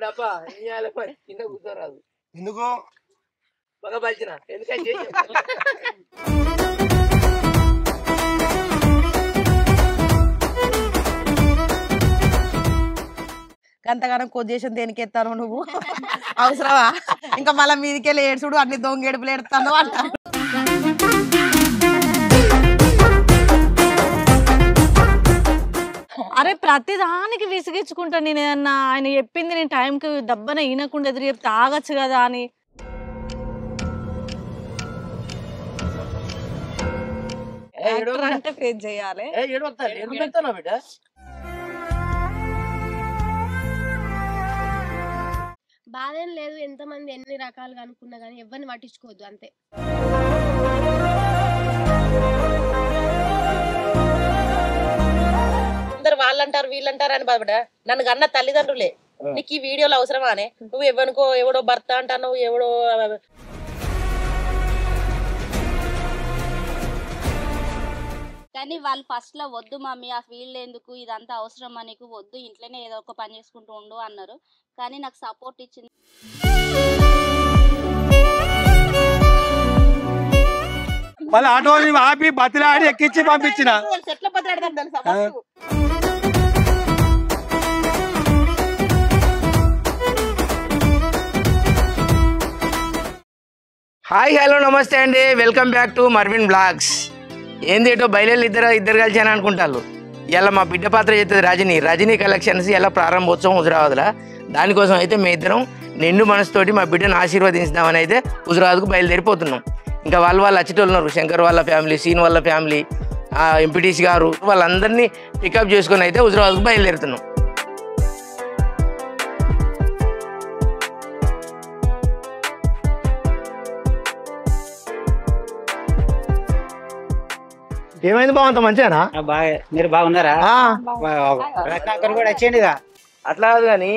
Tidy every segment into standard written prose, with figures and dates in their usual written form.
తప్ప ఏం చేయాలి కింద కూర్చోరాదు. ఎందుకు బాగా పలిచిన ఎందుకంటే అంతగానం కొద్దిశం దేనికి ఎత్తాను నువ్వు అవసరమా? ఇంకా మళ్ళీ మీదికెళ్ళి ఏడ్చుడు అన్ని దొంగేడుపులు ఎడతాను అంట. అరే ప్రతి దానికి విసిగించుకుంటా నేను. ఏదన్నా ఆయన చెప్పింది నేను టైంకి దబ్బన ఈనకుండా ఎదురు చెప్తే ఆగచ్చు కదా అని. అంటే ఫేస్ చేయాలి. బాధేం లేదు, ఎంతమంది ఎన్ని రకాలుగా అనుకున్నా కానీ ఎవరిని పట్టించుకోవద్దు అంతే. అందరు వాళ్ళంటారు వీళ్ళంటారు అని బాధపడా. నన్ను కన్న తల్లిదండ్రులే. నీకు ఈ వీడియోలో అవసరమానే? నువ్వు ఎవరికో ఎవడో భర్త అంటాను, ఎవడో కానీ వాళ్ళు ఫస్ట్ లో వద్దు మమ్మీ ఆ ఫీల్డ్ ఎందుకు, ఇదంతా అవసరమా నీకు, వద్దు ఇంట్లోనే ఏదో ఒక పని చేసుకుంటూ ఉండు అన్నారు. కానీ నాకు సపోర్ట్ ఇచ్చింది. మళ్ళీ ఆటోని ఆపి బతిలాడి ఎక్కించి పంపించిన. ఎట్లా బతిలాడదాం తెలుసా? హాయ్ హలో నమస్తే అండి, welcome back to Marvin blogs. ఏంది ఏటో బయలు ఇద్దరు కలిసి అని అనుకుంటారు. ఇలా మా బిడ్డ పాత్ర చేస్తుంది రజనీ కలెక్షన్స్ ఇలా ప్రారంభోత్సవం హుజరాబాద్లో. దానికోసం అయితే మేము ఇద్దరం నిండు మనసుతోటి మా బిడ్డను ఆశీర్వదించుదామని అయితే హుజరాబాద్కు బయలుదేరిపోతున్నాం. ఇంకా వాళ్ళు వచ్చేటోళ్ళు ఉన్నారు. శంకర్ వాళ్ళ ఫ్యామిలీ, సీన్ వాళ్ళ ఫ్యామిలీ, ఎంపీటీసీ గారు వాళ్ళందరినీ పికప్ చేసుకొని అయితే హుజరాబాద్కు బయలుదేరుతున్నాం. ఏమైంది బావ, అంత మంచిగానా? బాగా. మీరు బాగున్నారా? రత్నాకర్ కూడా వచ్చేయండిగా. అట్లా కాదు కానీ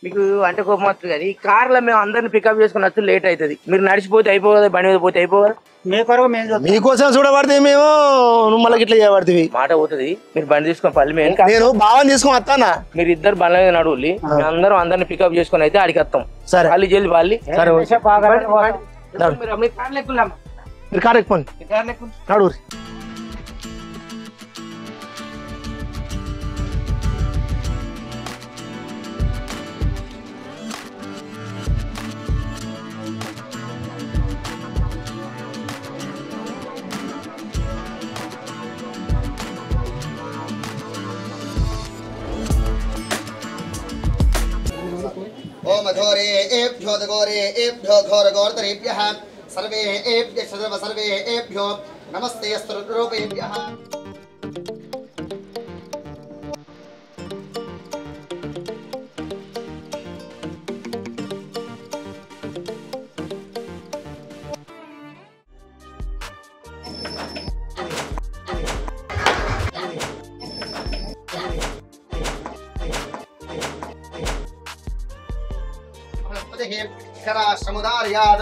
మీకు అంటే కోపం వస్తుంది. కానీ కార్లో మేము అందరిని పికప్ చేసుకుని వస్తూ లేట్ అవుతుంది. మీరు నడిచిపోతే అయిపోదా, బండి మీద పోతే అయిపోదా? మీ కొరకు మేము మీకోసం చూడబడితే మేము నువ్వు మళ్ళీ ఇట్లా చేయబడుతుంది. మాట పోతుంది. మీరు బండి తీసుకొని పల్లి మేము నేను భావం తీసుకొని వస్తానా? మీరు ఇద్దరు బండ్ల మీద నడువులి, అందరం అందరిని పికప్ చేసుకుని అయితే ఆడికి వస్తాం. సరే పల్లి జల్లి పల్లి సరే మీరు కార్ లెక్కున్నాం. మీరు కార్ ఎక్కుకోండి, నడువురి. ओम घोरे एभ्यो घोरे एभ्यो घोर घोरतरेभ्यः सर्वे एभ्यः सर्वे एभ्यो नमस्ते स्तुरूपेभ्यः। समुदार्याद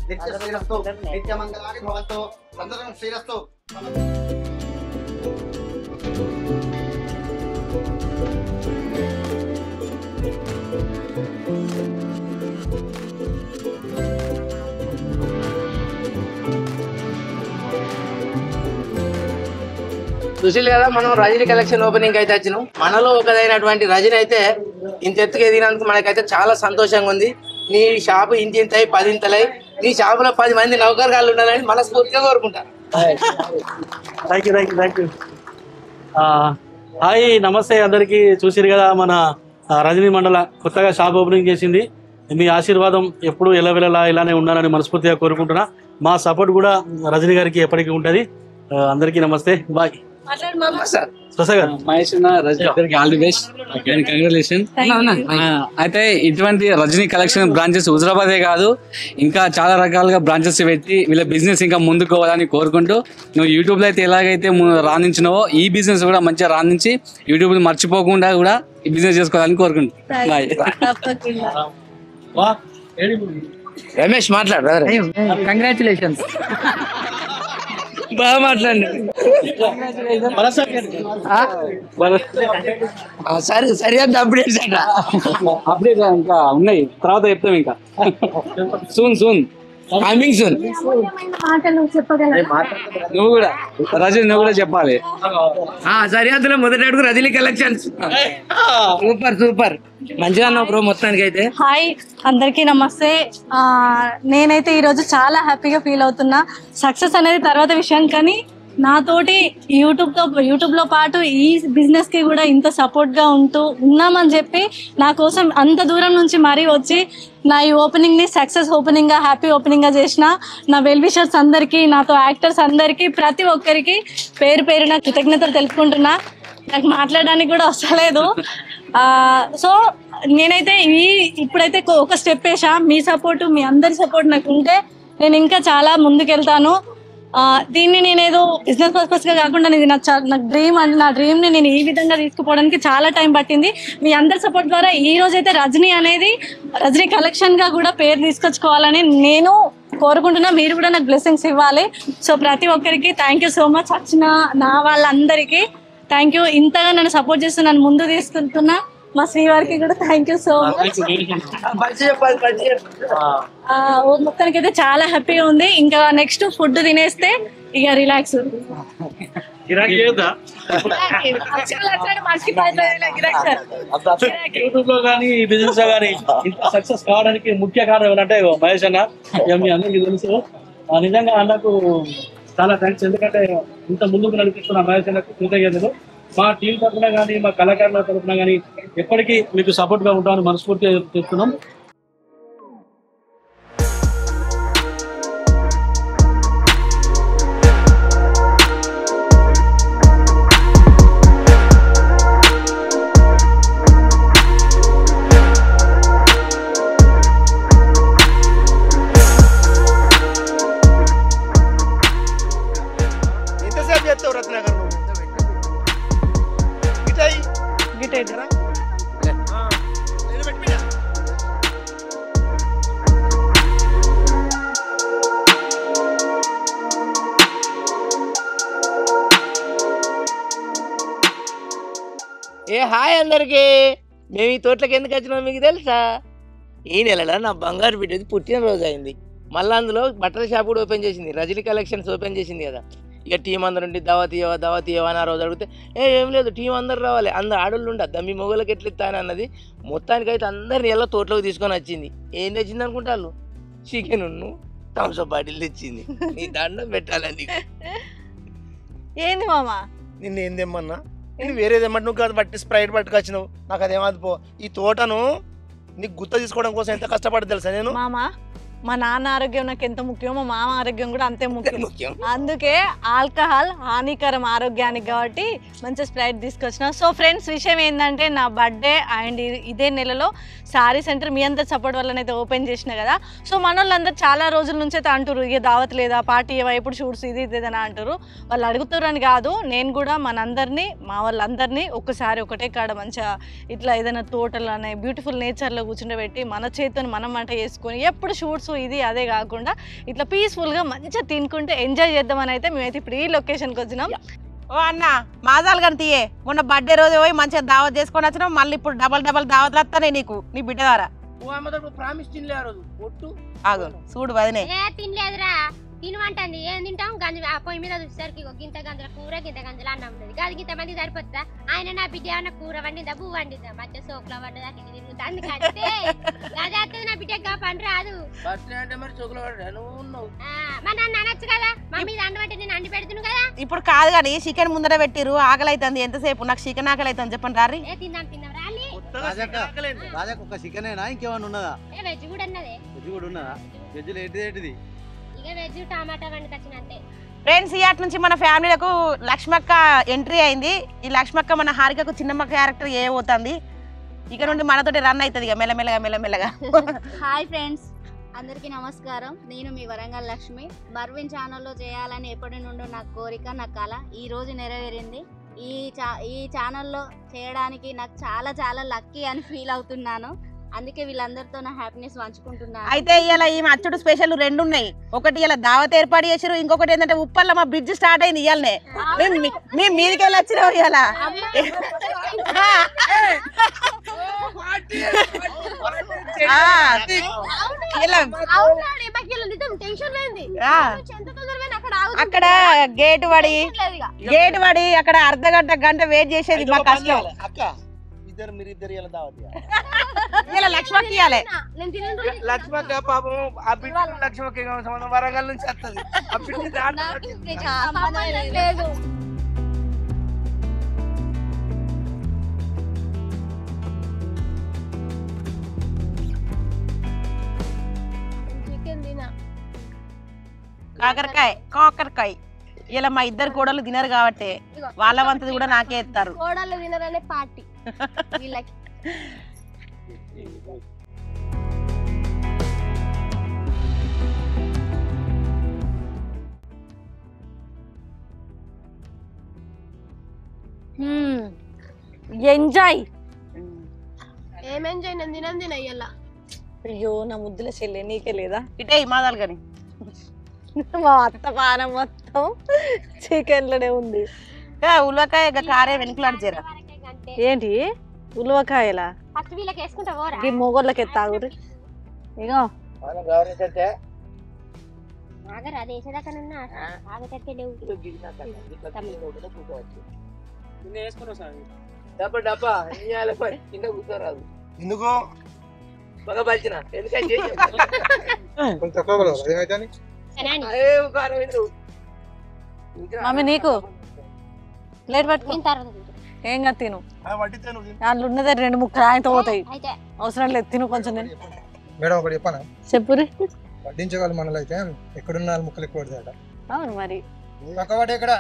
नित्यश्रीरस्तु नित्यमंगलानि भवन्तु सन्दर्भं श्रीरस्तु। చూసిల్ కదా, మనం రజనీ కలెక్షన్ ఓపెనింగ్ అయితే వచ్చినాం. మనలో ఒకదైనటువంటి రజనీ అయితే ఇంత ఎత్తుకు ఎదిగినందుకు మనకైతే చాలా సంతోషంగా ఉంది. నీ షాపు ఇంతింతై 10 ఇంతలై నీ షాపులో 10 మంది నౌకర్గాళ్ళు ఉండాలని మనస్ఫూర్తిగా కోరుకుంటా. హాయ్ నమస్తే అందరికి. చూసిరు కదా, మన రజనీ మండల కొత్తగా షాప్ ఓపెనింగ్ చేసింది. మీ ఆశీర్వాదం ఎప్పుడు ఎల్లవెల్లలా ఇలానే ఉండాలని మనస్ఫూర్తిగా కోరుకుంటున్నా. మా సపోర్ట్ కూడా రజనీ గారికి ఎప్పటికీ ఉంటుంది. అందరికీ నమస్తే, బాయ్. అయితే ఇటువంటి రజనీ కలెక్షన్ బ్రాంచెస్ హుజరాబాదే కాదు, ఇంకా చాలా రకాలుగా బ్రాంచెస్ పెట్టి వీళ్ళ బిజినెస్ ఇంకా ముందుకు పోవాలని కోరుకుంటూ, నువ్వు యూట్యూబ్ లో అయితే ఎలాగైతే రాణించినావో ఈ బిజినెస్ కూడా మంచిగా రాణించి యూట్యూబ్ మర్చిపోకుండా కూడా ఈ బిజినెస్ చేసుకోవాలని కోరుకుంటున్నాను. రమేష్ మాట్లాడు. కంగ్రాచులేషన్స్. బాగా మాట్లాడి సరే సరిగ్గా అప్డేట్స్ అట అప్డేట్ ఇంకా ఉన్నాయి, తర్వాత చెప్తాం. ఇంకా సూన్ కమింగ్ సూన్. నువ్వు కూడా రజని, నువ్వు కూడా చెప్పాలి. సరిహద్దులో మొదటి అడుగు రజనీ కలెక్షన్స్. సూపర్ మంచిగా అన్నావు బ్రో మొత్తానికి అయితే. హాయ్ అందరికీ నమస్తే. నేనైతే ఈరోజు చాలా హ్యాపీగా ఫీల్ అవుతున్నా. సక్సెస్ అనేది తర్వాత విషయం, కానీ నాతోటి యూట్యూబ్లో పాటు ఈ బిజినెస్కి కూడా ఇంత సపోర్ట్గా ఉన్నామని చెప్పి నా కోసం అంత దూరం నుంచి మరీ వచ్చి నా ఈ ఓపెనింగ్ని సక్సెస్ ఓపెనింగ్గా, హ్యాపీ ఓపెనింగ్గా చేసిన నా వెల్ విషర్స్ అందరికీ, నాతో యాక్టర్స్ అందరికీ, ప్రతి ఒక్కరికి పేరు పేరున కృతజ్ఞతలు తెలుపుకుంటున్నా. నాకు మాట్లాడడానికి కూడా వస్తలేదు. సో నేనైతే ఇప్పుడైతే ఒక స్టెప్ వేసా. మీ సపోర్టు, మీ అందరి సపోర్ట్ నాకు ఉంటే నేను ఇంకా చాలా ముందుకెళ్తాను. దీన్ని నేనేదో బిజినెస్ పర్పస్గా కాకుండా ఇది నా డ్రీమ్ అండ్ నా డ్రీమ్ని నేను ఈ విధంగా తీసుకుపోవడానికి చాలా టైం పట్టింది. మీ అందరి సపోర్ట్ ద్వారా ఈ రోజైతే రజనీ కలెక్షన్గా కూడా పేరు తీసుకొచ్చుకోవాలని నేను కోరుకుంటున్నా. మీరు కూడా నాకు బ్లెస్సింగ్స్ ఇవ్వాలి. సో ప్రతి ఒక్కరికి థ్యాంక్ యూ సో మచ్. వచ్చిన నా వాళ్ళందరికీ థ్యాంక్ యూ. ఇంతగా నన్ను సపోర్ట్ చేస్తూ నన్ను ముందు తీసుకుంటున్నా మా శ్రీవారికి కూడా థ్యాంక్ యూ సో మచ్. మొత్తానికి అయితే చాలా హ్యాపీగా ఉంది. ఇంకా నెక్స్ట్ ఫుడ్ తినేస్తే ఇక రిలాక్స్. యూట్యూబ్ లో కానీ బిజినెస్ లో కానీ ఇంత సక్సెస్ కావడానికి ముఖ్య కారణం ఏమంటే మహేష్ అన్న. మీ అందరికీ తెలుసు. నిజంగా అన్నకు చాలా థ్యాంక్స్. ఎందుకంటే ఇంత ముందుకు నడిపిస్తున్న మహేష్ అన్నకు కృతజ్ఞతలు. మా టీం తరఫున కానీ, మా కళాకారుల తరఫున కానీ ఎప్పటికీ మీకు సపోర్ట్ గా ఉంటామని మనస్ఫూర్తిగా చెప్తున్నాం. ఎంతసేపు చేస్తావు రత్నాకర్ నువ్వు? హాయ్ అందరికీ. మేము ఈ తోటలోకి ఎందుకు వచ్చినామో మీకు తెలుసా? ఈ నెలలో నా బంగారు బిడ్డది పుట్టినరోజు అయింది. మళ్ళీ అందులో బట్టల షాప్ కూడా ఓపెన్ చేసింది, రజనీ కలెక్షన్స్ ఓపెన్ చేసింది కదా. ఇక టీం అందరు ఉండి దావతీయవా అని ఆ రోజు అడిగితే ఏం లేదు, టీం అందరు రావాలి, అందరు ఆడోళ్ళు ఉండద్దా, మీ మొగోళ్ళకి ఎట్లా ఇస్తాను అన్నది. మొత్తానికైతే అందరిని ఎలా తోటలోకి తీసుకొని వచ్చింది. ఏం తెచ్చింది అనుకుంటారు? చికెన్ థమ్స్అప్ బాటిల్ తెచ్చింది. నీ దండం పెట్టాలని. ఏంది మామా నిన్ను ఏం తెమ్మన్నా? నేను వేరేదేమన్నా నువ్వు కాదు బట్టి స్ప్రైట్ పట్టుకొచ్చినావు. నాకు అదేమది పో. ఈ తోటను నీకు గుర్తు తీసుకోవడం కోసం ఎంత కష్టపడి తెలుసా నేను? మామా, మా నాన్న ఆరోగ్యం నాకు ఎంత ముఖ్యం, మా మామ ఆరోగ్యం కూడా అంతే ముఖ్యం. అందుకే ఆల్కహాల్ హానికరం ఆరోగ్యానికి, కాబట్టి మంచి స్ప్రైట్ తీసుకొచ్చిన. సో ఫ్రెండ్స్, విషయం ఏంటంటే నా బర్త్డే అండ్ ఇదే నెలలో సారీ సెంటర్ మీ అందరి సపోర్ట్ వల్లనైతే ఓపెన్ చేసిన కదా. సో మన వాళ్ళందరూ చాలా రోజుల నుంచి అయితే అంటారు, ఇక దావత్ లేదా, పార్టీ ఏవా, ఎప్పుడు షూట్స్ ఇది ఇదేదని అంటారు. వాళ్ళు అడుగుతారని కాదు, నేను కూడా మనందరినీ, మా వాళ్ళందరినీ ఒక్కసారి ఒకటే కాడ మంచిగా ఇట్లా ఏదైనా తోటలోనే బ్యూటిఫుల్ నేచర్లో కూర్చుండబెట్టి మన చేతితో మనం వంట చేసుకొని ఎప్పుడు షూట్స్ ఇది అదే కాకుండా ఇట్లా పీస్ఫుల్గా మంచిగా తినుకుంటే ఎంజాయ్ చేద్దామని అయితే మేమైతే ఇప్పుడు ఈ లొకేషన్కి వచ్చినాం. ఓ అన్న మాజాలు కనితీయే, మొన్న బర్త్డే రోజు పోయి మంచిగా దావత్ చేసుకొని వచ్చినాం. మళ్ళీ ఇప్పుడు డబల్ దావత్లు వస్తానే నీకు, నీ బిడ్డ ద్వారా. ప్రామిస్ తినలే ఆ రోజు ఒట్టు. ఆగు చూడు వదినే. తినలేదురా, తినమంటుంది. ఏం తింటాం? గంజ ఆ పొయ్యి మీద చూసేసరికి గింత గంజల కూర, గింత గంజల అన్నం ఉంటుంది. అది గింత మంది సరిపోతుందా? ఆయన నా బిడ్డ ఏమన్నా కూర వండిందా, బువ్వ వండిందా, మధ్య సోకుల వండదా, తిరుగుతా. అందుకంటే అదే నా బిడ్డ పని రాదు. మరి నన్ను అనొచ్చు కదా, మమ్మీ దండ బట్టి నేను అండి పెడుతున్నా కదా. ఇప్పుడు కాదు కానీ చికెన్ ముందర పెట్టిరు, ఆకలి అవుతుంది. ఎంతసేపు నాకు చికెన్ ఆకలి అవుతుంది చెప్పండి రారి. తిందాం రాలి. ఒక చికెనేనా ఇంకేమన్నా ఉన్నదా? వెజ్ కూడా ఉన్నదే. వెజ్ కూడా ఉన్నదా? వెజ్ ఏంటిది? ఇక వెజ్ టమాటా వండుకొచ్చినట్టే. ఫ్రెండ్స్, ఇయాటి నుంచి మన ఫ్యామిలీలకు లక్ష్మక్క ఎంట్రీ అయింది. ఈ లక్ష్మక్క మన హారికకు చిన్నమ్మ క్యారెక్టర్ ఏ పోతుంది. ఇక నుండి మనతోటి రన్ అవుతుంది ఇక మెల్లమెల్లగా. హాయ్ ఫ్రెండ్స్, అందరికీ నమస్కారం. నేను మీ వరంగల్ లక్ష్మి. మర్విన్ ఛానల్లో చేయాలని ఎప్పటి నుండో నాకు కోరిక, నా కళ ఈ రోజు నెరవేరింది. ఈ ఛానల్లో చేయడానికి నాకు చాలా లక్కీ అని ఫీల్ అవుతున్నాను. అందుకే వీళ్ళందరితో నా హ్యాపీనెస్ పంచుకుంటున్నా. అయితే ఇలా ఈ అచ్చుడు స్పెషల్ 2 ఉన్నాయి. ఒకటి ఇలా దావత్ ఏర్పాటు చేసారు, ఇంకొకటి ఏంటంటే ఉప్పల్ల మా బ్రిడ్జ్ స్టార్ట్ అయింది ఇవాళనే. మేము మీదికి వెళ్ళి వచ్చినాం ఇలా. అక్కడ గేట్ పడి అక్కడ గంట వెయిట్ చేసేది మా కష్టం. అక్క మీరిద్దరు ఇలా దావత్ ఇలా లక్ష్మకి ఇవ్వాలి. లక్ష్మక్క పాపం ఆ బిడ్డ లక్ష్మక్క సంబంధం వరంగల్ నుంచి వస్తుంది. ఆ బిడ్డ లేదు. కాకరకాయ ఇలా మా ఇద్దరు కోడలు తినరు కాబట్టి వాళ్ళ వంతది కూడా నాకే ఇస్తారు. కోడలు తినరనే పార్టీ వీళ్ళకి. ఎంజాయ్. ఏం ఎంజాయ్? నేను తిన ఇయ్యాల. అయ్యో నా ముద్దుల చెల్లె నీకే లేదా? ఇటే మాదాలు కానీ మా అత్త పానం మొత్తం చికెన్ లోనే ఉంది. ఉల్లకాయ కారే వెనుకలాడు జర. ఏంటి ఉలవకాయలా? ఫస్ట్ వీళ్ళకి వేసుకుంటా పోరా. ఈ మొగోళ్ళకి ఎత్తాగురి. ఇగో ఆగరా దేశదాకనన్నా ఆగతట్టే లేవు. డబ్బా కింద కూర్చోరాదు. ఎందుకు బాగా బలిచిన ఎందుకంటే మమ్మీ నీకు ప్లేట్ పట్టుకో. ఏం కాదు తిను. దాంట్లో ఉన్నదే 2 ముక్కలు ఆయనతో పోతాయి. అవసరం లేదు తిను కొంచెం. నేను మేడం ఒకటి చెప్పానా? చెప్పురి. వడ్డించగల మనలో అయితే ఎక్కడున్న 4 ముక్కలు ఎక్కువ పడతాయట. అవును మరి పక్కవాడు ఎక్కడ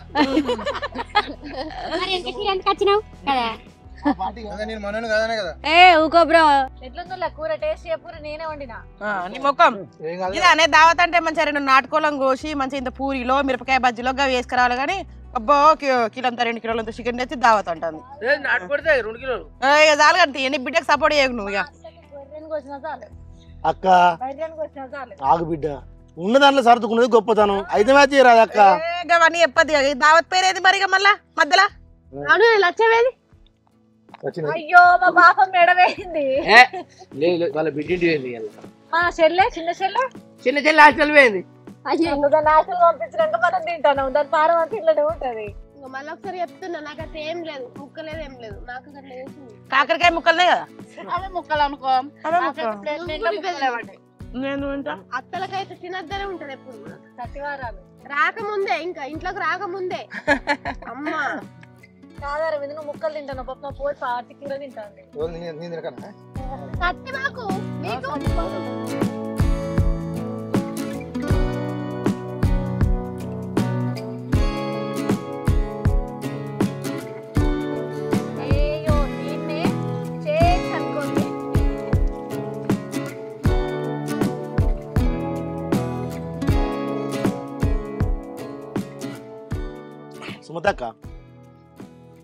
నేను మనను కదనే కదా. ఏ ఊకో బ్రో. ఎట్లుందో కూర టేస్ట్ చెప్పురి. నేనే వండినా. నీ ముఖం ఇది అనే దావత్ అంటే మంచిగా 2 నాటుకోలం కోసి మంచిగా ఇంత పూరిలో మిరపకాయ బజ్జీలో అవి వేసుకురావాలి. కానీ అబ్బో కిలోంతా 2 కిలోలంత చికెన్ తెచ్చి దావత్ అంటుంది. నాటుకొడితే 2 కిలోలు చాలు కంటే ఎన్ని బిడ్డకు సపోర్ట్ చేయకు నువ్వు. ఇక అక్క ఆగు బిడ్డ ఉన్న దాంట్లో సర్దుకున్నది గొప్పతనం. అయితే రాదు అక్క. అవన్నీ చెప్పదు. దావత్ పేరేది మరి మళ్ళా మధ్యలో లచ్చవేది? అయ్యో మా పాపం మెడవేయింది. వాళ్ళ బిడ్డింటి మా చెల్లె చిన్న చెల్లె హాస్టల్ పోయింది. దాన్ని హాస్టల్ పంపించినాక మనం తింటాను. దాని పారం అంతా ఇట్లనే ఉంటది. మళ్ళీ ఒకసారి చెప్తున్నా, నాకు అట్లా ఏం లేదు, ముక్కలేదు ఏం లేదు. నాకు అట్లా చేసింది. కాకరకాయ ముక్కలనే కదా అవే ముక్కలు అనుకో. అత్తలకైతే తినద్దనే ఉంటది ఎప్పుడు. రాకముందే ఇంకా ఇంట్లోకి రాకముందే అమ్మా కాదారా మీద నువ్వు ముక్కలు తింటాను. పప్పు పోయి 40 కిలో తింటాను. కత్తి మాకు నీకు సుమతక్క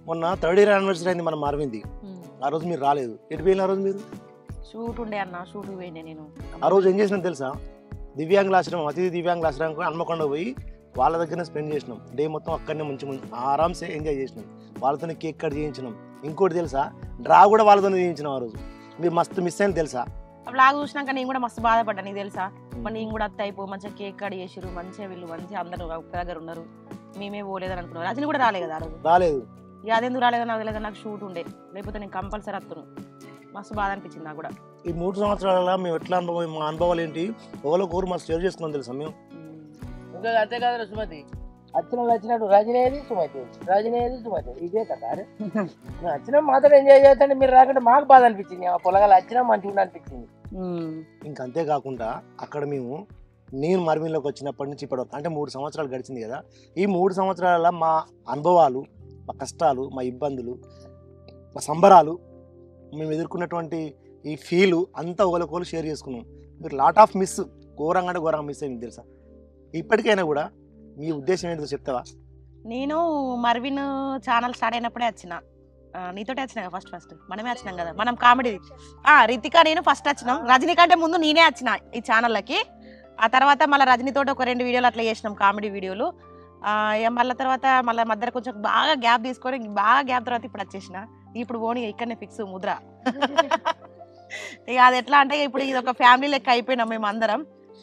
మొన్న 3rd year anniversary అయింది మన మార్వింది. ఆ రోజు మీరు రాలేదు. ఎటు పోయిన ఆ రోజు మీరు? షూట్ ఉండే అన్న, షూట్ పోయినా నేను. ఆ రోజు ఏం చేసినాం తెలుసా? దివ్యాంగులాశ్రమం అతిథి దివ్యాంగులాశ్రమం హన్మకొండ పోయి వాళ్ళ దగ్గరనే స్పెండ్ చేసినాం. డే మొత్తం అక్కడనే మంచి ఆరామ్సే ఎంజాయ్ చేసినాం. వాళ్ళతోనే కేక్ కట్ చేయించినాం. ఇంకోటి తెలుసా, డ్రా కూడా వాళ్ళతోనే చేయించినాం. ఆ రోజు మీరు మస్తు మిస్ అయింది తెలుసా? బ్లాగ్ చూసినాక నేను కూడా మస్తు బాధపడ్డా. నీకు తెలుసా, మరి నేను కూడా అత్త అయిపో మంచిగా కేక్ కట్ చేసిరు, మంచిగా వీళ్ళు మంచిగా అందరూ ఒక్క దగ్గర ఉన్నారు, మేమే పోలేదని అనుకున్నాం. రజని కూడా రాలే కదా ఆ రోజు. రాలేదు. ఇక అదెందుకు రాలేదని నాకు తెలియదు. నాకు షూట్ ఉండే, లేకపోతే నేను కంపల్సరీ వస్తాను. మస్తు బాధ అనిపించింది నాకు కూడా. ఈ 3 సంవత్సరాల మేము ఎట్లా అనుభవం, మా అనుభవాలు ఏంటి, ఒకళ్ళు ఒకరు మస్తు షేర్ చేసుకున్నాం తెలుసా మేము. ఇంకా అంతే కదా సుమతి, వచ్చినట్టు రజనేది సుమతి, రజనేది సుమతి, ఇదే కదా. వచ్చినా మాత్రం ఎంజాయ్ చేస్తాంటే మీరు రాకుండా మాకు బాధ అనిపించింది. ఆ పొలగాలు వచ్చినా మంచిగా అనిపించింది. ఇంకా అంతేకాకుండా అక్కడ మేము, నేను మర్విన్లోకి వచ్చినప్పటి నుంచి ఇప్పటివరకు అంటే 3 సంవత్సరాలు గడిచింది కదా. ఈ 3 సంవత్సరాల మా అనుభవాలు, మా కష్టాలు, మా ఇబ్బందులు, మా సంబరాలు, మేము ఎదుర్కొన్నటువంటి ఈ ఫీలు అంతా ఒకరికొకరు షేర్ చేసుకున్నాం. మీరు లాట్ ఆఫ్ మిస్, ఘోరంగా అంటే ఘోరంగా మిస్ అయింది తెలుసా. ఇప్పటికైనా కూడా మీ ఉద్దేశం ఏంటో చెప్తావా? నేను మర్విన్ ఛానల్ స్టార్ట్ అయినప్పుడే వచ్చిన. నీతోటే వచ్చినా కదా ఫస్ట్ మనమే వచ్చినాం కదా మనం కామెడీ. రితిక నేను ఫస్ట్ వచ్చినాం. రజనీ కంటే ముందు నేనే వచ్చిన ఈ ఛానళ్ళకి. ఆ తర్వాత మళ్ళీ రజనీతోటి ఒక 2 వీడియోలు అట్లా చేసినాం, కామెడీ వీడియోలు. మళ్ళీ తర్వాత మళ్ళీ మధ్యలో కొంచెం బాగా గ్యాప్ తీసుకొని బాగా గ్యాప్ తర్వాత ఇప్పుడు వచ్చేసిన. ఇప్పుడు పోనీ ఇక్కడనే ఫిక్స్ ముద్ర. ఇక అది ఎట్లా అంటే ఇప్పుడు ఇది ఒక ఫ్యామిలీ లెక్క అయిపోయినాం మేము అందరం.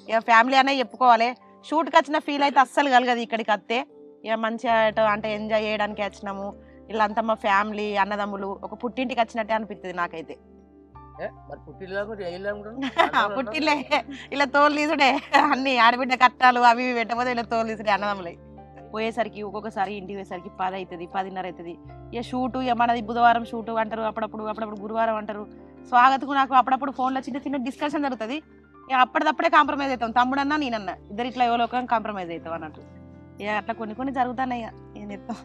ఇక ఫ్యామిలీ అనే చెప్పుకోవాలి. షూట్కి వచ్చిన ఫీల్ అయితే అస్సలు కలగదు ఇక్కడికి వస్తే. ఇక మంచిగా అంటే ఎంజాయ్ చేయడానికి వచ్చినాము. వీళ్ళంతా మా ఫ్యామిలీ అన్నదమ్ములు ఒక పుట్టింటికి వచ్చినట్టే అనిపిస్తుంది నాకైతే. పుట్టిల్లే ఇలా తోలు తీసుడే అన్ని ఆడబిడ్డ కట్టాలు అవి ఇవి పెట్టకపోతే ఇలా తోలు తీసుడే అన్నదమ్ములే. పోయేసరికి ఒక్కొక్కసారి ఇంటికి పోయేసరికి 10 అవుతుంది 10:30 అవుతుంది. ఇక షూటు ఇక మనది బుధవారం షూటు అంటారు, అప్పుడప్పుడు గురువారం అంటారు. స్వాగత్కు నాకు అప్పుడప్పుడు ఫోన్లో చిన్న డిస్కషన్ జరుగుతుంది. ఇక అప్పటిదప్పుడే కాంప్రమైజ్ అవుతాం, తమ్ముడన్నా నేనన్నా ఇద్దరు ఇట్లా ఎవరో కాంప్రమైజ్ అవుతాం అన్నట్టు. ఇక అట్లా కొన్ని జరుగుతున్నాయి. ఏం చెప్తాం.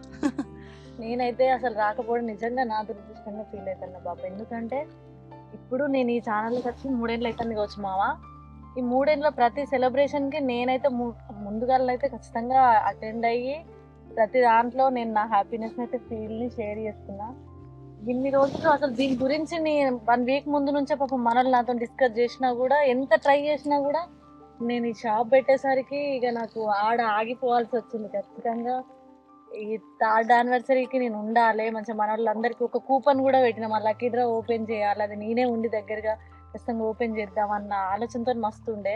నేనైతే అసలు రాకపోవడం నిజంగా నా దురదృష్టంగా ఫీల్ అవుతాను బాబు. ఎందుకంటే ఇప్పుడు నేను ఈ ఛానల్కి వచ్చి 3 ఏళ్ళు అవుతుంది కావచ్చు మావా. ఈ 3 ఏళ్ళలో ప్రతి సెలబ్రేషన్కి నేనైతే ముందుగా అయితే ఖచ్చితంగా అటెండ్ అయ్యి ప్రతి దాంట్లో నేను నా హ్యాపీనెస్ అయితే ఫీల్ని షేర్ చేసుకున్నా. ఇన్ని రోజులు అసలు దీని గురించి నేను 1 వీక్ ముందు నుంచే పాపం మనల్ని నాతో డిస్కస్ చేసినా కూడా, ఎంత ట్రై చేసినా కూడా నేను ఈ షాప్ పెట్టేసరికి ఇక నాకు ఆగిపోవాల్సి వచ్చింది. ఖచ్చితంగా ఈ 3rd యానివర్సరీకి నేను ఉండాలి, మంచిగా మన వాళ్ళందరికీ ఒక కూపన్ కూడా పెట్టిన, మా లక్కీ డ్రా ఓపెన్ చేయాలి, అది నేనే ఉండి దగ్గరగా ఖచ్చితంగా ఓపెన్ చేద్దామన్న ఆలోచనతో మస్తు ఉండే.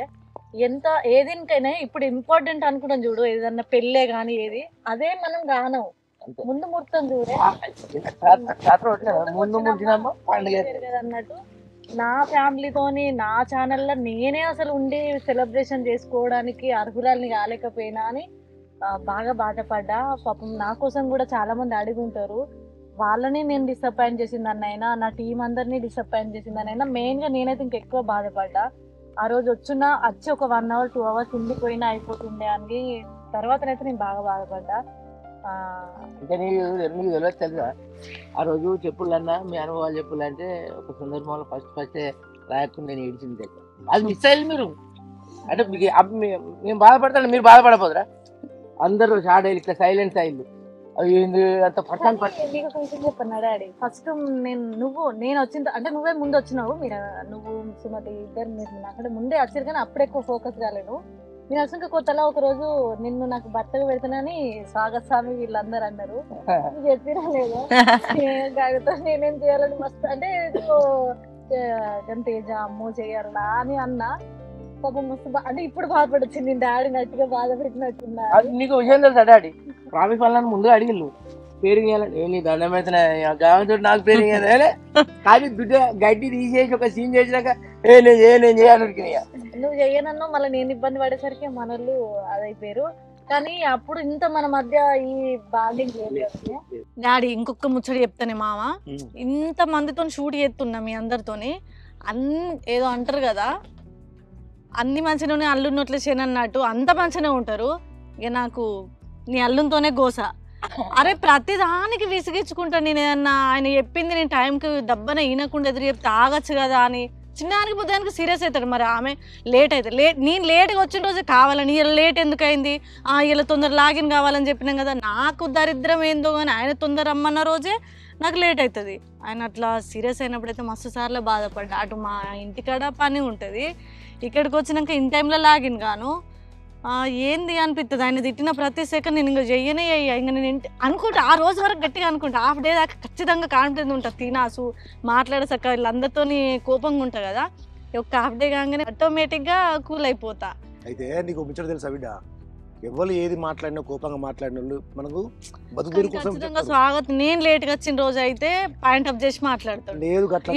ఏదికైనా ఇప్పుడు ఇంపార్టెంట్ అనుకుంటాం చూడు, ఏదన్నా పెళ్ళే కానీ ఏది అదే మనం గానం ముందు ముహూర్తం చూడే అన్నట్టు నా ఫ్యామిలీతోని నా ఛానల్లో నేనే అసలు ఉండి సెలబ్రేషన్ చేసుకోవడానికి అర్హురాల్ని కాలేకపోయినా అని బాగా బాధపడ్డా. పాపం నా కోసం కూడా చాలా మంది అడుగుంటారు. వాళ్ళని నేను డిసప్పాయింట్ చేసిందన్నైనా, నా టీం అందరినీ డిసప్పాయింట్ చేసిందనైనా మెయిన్గా నేనైతే ఇంకెక్కువ బాధపడ్డా. ఆ రోజు వచ్చి ఒక 1 hour 2 hours ఉండిపోయినా అయిపోతుండే అని తర్వాతనైతే నేను బాగా బాధపడ్డా. ఇంకా నీకు తెలియదు తెలుసా, ఆ రోజు చెప్పులన్నా మీ అనుభవాలు చెప్పులంటే ఒక సందర్భంలో ఫస్ట్ రాయకుండా నేను ఏడ్చింది. అది మిస్ అయ్యింది మీరు అంటే మీకు మేము బాధపడతాను, మీరు బాధపడపోదురా? అందరూ షార్ట్ అయ్యి ఇట్లా సైలెన్స్ అయ్యింది. అవి ఏంది అంత పట్టాను నీకు ఒక విషయం చెప్పన్నా డాడీ. ఫస్ట్ నేను వచ్చిన అంటే నువ్వే ముందు వచ్చినావు, నువ్వు సుమతి ఇద్దరు మీరు నాకంటే ముందే వచ్చారు కానీ అప్పుడు ఎక్కువ ఫోకస్ కాలేను. నేను వచ్చిన కొత్తలో ఒక రోజు నిన్ను నాకు భర్తగా పెడతానని స్వాగత్ స్వామి వీళ్ళందరూ అన్నారు. చెప్పినా లేదా నేనేం చేయాలని మస్తు అంటే గంతేజ అమ్మో చేయాలా అని అన్నా. పాపం మస్తు అంటే ఇప్పుడు బాధపడొచ్చింది, నేను డాడీ నట్టుగా బాధ పెట్టినట్టున్నా. నీకు విషయం తెలుసా డాడీ, ప్రామిస్ వాళ్ళని ముందుగా అడిగిళ్ళు పేరు నీ దండం పెడుతున్నా నాకు పేరు కానీ బిడ్డ గడ్డి తీసేసి ఒక సీన్ చేసినాక నేను చేయాలి. నువ్వు చెయ్యనన్నా మళ్ళీ నేను ఇబ్బంది పడేసరికి మనోళ్ళు అదైపోయారు. కానీ అప్పుడు ఇంత మన మధ్య ఈ బాండింగ్ డాడీ. ఇంకొక ముచ్చట చెప్తానే మామ, ఇంత మందితో షూట్ చేస్తున్నా మీ అందరితోని ఏదో అంటారు కదా, అన్ని మంచిగానే అల్లున్నట్లు చేయనన్నట్టు అంత మంచిగానే ఉంటారు. ఇక నాకు నీ అల్లుతోనే గోస. అరే ప్రతి దానికి విసిగించుకుంటాను నేను. ఏదన్నా ఆయన చెప్పింది నేను టైంకి దబ్బన ఈనకుండా ఎదురు చెప్తే ఆగచ్చు కదా అని చిన్నదానికి పొద్దానికి సీరియస్ అవుతాడు. మరి ఆమె లేట్ అవుతుంది, నేను లేట్గా వచ్చిన రోజే కావాలని ఇలా లేట్ ఎందుకు అయింది, ఇలా తొందర లాగిన్ కావాలని చెప్పినాం కదా. నాకు దరిద్రం ఏందో కానీ ఆయన తొందర రమ్మన్న రోజే నాకు లేట్ అవుతుంది. ఆయన అట్లా సీరియస్ అయినప్పుడైతే మస్తు సార్లు బాధపడ్డా. అటు మా ఇంటికాడ పని ఉంటుంది, ఇక్కడికి వచ్చినాక ఇన్ టైంలో లాగిన్ గాను ఏంది అనిపిస్తుంది. ఆయన తిట్టిన ప్రతి సెకండ్ నేను ఇంకా చెయ్యనే ఇంకా నేను అనుకుంటా ఆ రోజు వరకు గట్టిగా అనుకుంటా. హాఫ్ డే దాకా ఖచ్చితంగా కాన్ఫిడెన్స్ ఉంటుంది, తినాసు మాట్లాడేసాక వీళ్ళందరితో కోపంగా ఉంటా కదా. ఒక హాఫ్ డే కాగానే ఆటోమేటిక్గా కూల్ అయిపోతా. అయితే నీకు ముచ్చట తెలుసా బిడ్డ, ఎవరు ఏది మాట్లాడినా కోపంగా మాట్లాడిన వాళ్ళు మనకు బతుకుదేరు కోసం స్వాగతం. నేను లేట్గా వచ్చిన రోజు అయితే పాయింట్ ఆఫ్ చేసి మాట్లాడతాడు.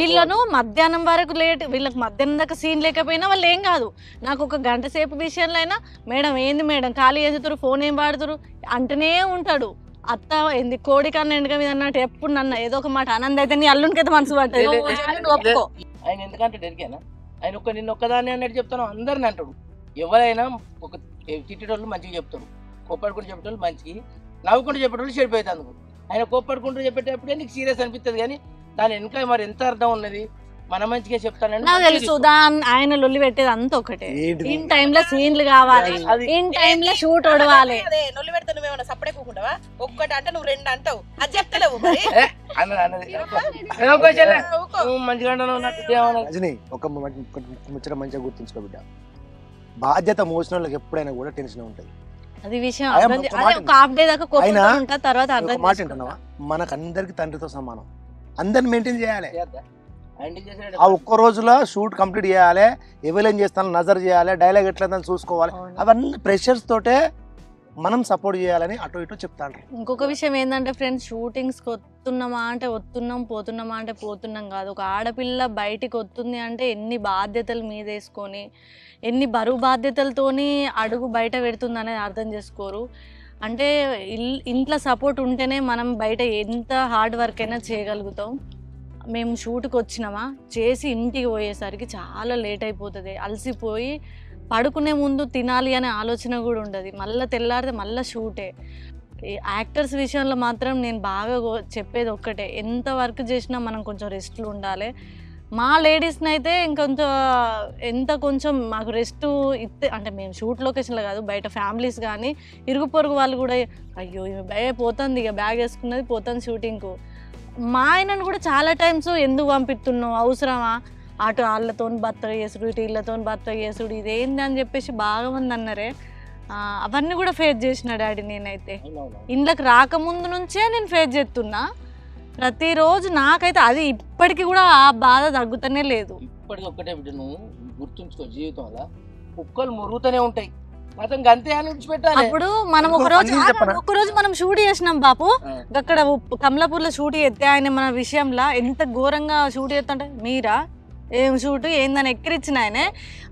వీళ్ళను మధ్యాహ్నం వరకు లేట్, వీళ్ళకి మధ్యాహ్నం దాకా సీన్ లేకపోయినా వాళ్ళు ఏం కాదు. నాకు ఒక గంట సేపు విషయంలో అయినా మేడం ఏంది మేడం ఖాళీ చేస్తారు, ఫోన్ ఏం వాడుతారు అంటూనే ఉంటాడు. అత్త ఏంది కోడి కన్నా ఎండుగా మీద అన్నట్టు ఎప్పుడు నన్ను ఏదో ఒక మాట ఆనంద అయితే నీ అల్లునికైతే మనసు పట్టదు. ఒప్పుకో ఆయన ఎందుకంటే డెరికేనా ఆయన నిన్న ఒక్కదాన్ని అన్నట్టు చెప్తాను అందరిని అంటాడు. ఎవరైనా ఒక తిట్టేటోళ్ళు మంచిగా చెప్తారు, కోప్పడుకుంటూ చెప్పేటోళ్ళు మంచిగా, నవ్వుకుంటూ చెప్పేటోళ్ళు చెడిపోతుంది. ఆయన కోప్పడుకుంటూ చెప్పేటప్పుడే నీకు సీరియస్ అనిపిస్తుంది కానీ దాని వెనక మరి ఎంత అర్థం ఉన్నది మన మంచిగా చెప్తానండి నాకు తెలుసు ఆయన లొల్లి పెట్టేది అంత ఒకటే. ఇన్ టైంలో సీన్లు కావాలి, ఇన్ టైంలో షూట్ ఒడవాలి. అదే నొల్లి పెడితే నువ్వేమన్నా సప్పుడే కూకుంటావా? ఒక్కటి అంటే నువ్వు రెండు అంటావు, అది చెప్తలేవు మరి. రజనీ ఒక ముచ్చట మంచిగా గుర్తుంచుకో బిడ్డ, బాధ్యత మోసిన వాళ్ళకి ఎప్పుడైనా కూడా టెన్షన్ ఉంటుంది. అది విషయం ఒక హాఫ్ డే దాకా కోపంగా ఉంటా, తర్వాత అర్థం మాట ఏంటన్నావా, మనకు అందరికి తండ్రితో సమానం, అందరిని మెయింటైన్ చేయాలి. ఆ ఒక్క రోజులో షూట్ కంప్లీట్ చేయాలి, ఎవరేం చేస్తాను నజర్ చేయాలి, డైలాగ్ ఎట్లా చూసుకోవాలి, అవన్నీ ప్రెషర్స్ తోటే మనం సపోర్ట్ చేయాలని అటు ఇటు చెప్తాను. ఇంకొక విషయం ఏంటంటే ఫ్రెండ్స్, షూటింగ్స్కి వస్తున్నామా అంటే వస్తున్నాం, పోతున్నామా అంటే పోతున్నాం కాదు. ఒక ఆడపిల్ల బయటికి వస్తుంది అంటే ఎన్ని బాధ్యతలు మీద వేసుకొని, ఎన్ని బరువు బాధ్యతలతోని అడుగు బయట పెడుతుంది అనేది అర్థం చేసుకోరు. అంటే ఇంట్లో సపోర్ట్ ఉంటేనే మనం బయట ఎంత హార్డ్ వర్క్ అయినా చేయగలుగుతాం. మేము షూట్కి వచ్చినామా, చేసి ఇంటికి పోయేసరికి చాలా లేట్ అయిపోతుంది, అలసిపోయి పడుకునే ముందు తినాలి అనే ఆలోచన కూడా ఉండదు. మళ్ళీ తెల్లారితే మళ్ళీ షూటే. ఈ యాక్టర్స్ విషయంలో మాత్రం నేను బాగా చెప్పేది ఒక్కటే, ఎంత వర్క్ చేసినా మనం కొంచెం రెస్ట్లు ఉండాలి. మా లేడీస్ని అయితే ఎంత కొంచెం మాకు రెస్ట్ ఇస్తే, అంటే మేము షూట్ లొకేషన్లో కాదు, బయట ఫ్యామిలీస్ కానీ ఇరుగు పొరుగు వాళ్ళు కూడా అయ్యో పోతుంది, ఇక బ్యాగ్ వేసుకున్నది పోతుంది షూటింగ్కు. మా ఆయనను కూడా చాలా టైమ్స్ ఎందుకు పంపిస్తున్నావు, అవసరమా, అటు వాళ్ళతో బత్తగా చేసుడు, ఇటు వీళ్ళతో బత్తగా చేసుడు, ఇదేంది అని చెప్పేసి బాగా మంది అన్నారే. అవన్నీ కూడా ఫేస్ చేసిన డాడీ. నేనైతే ఇంట్లోకి రాకముందు నుంచే నేను ఫేస్ చేస్తున్నా ప్రతిరోజు. నాకైతే అది ఇప్పటికీ కూడా ఆ బాధ తగ్గుతూనే లేదు. ఇప్పటికి ఒక్కటే బిడ్డ, నువ్వు గుర్తుంచుకో, జీవితంలో కుక్కలు మురుగుతూనే ఉంటాయి, అతనికి అంతే అని విడిచిపెట్టాలి. అప్పుడు మనం ఒకరోజు మనం షూట్ చేసినాం బాపు, అక్కడ కమలాపూర్లో షూట్ చేస్తే ఆయన మన విషయంలో ఎంత ఘోరంగా షూట్ చేస్తుంటే, మీరా ఏం షూట్ ఏందని ఎక్కిరిచ్చిన ఆయనే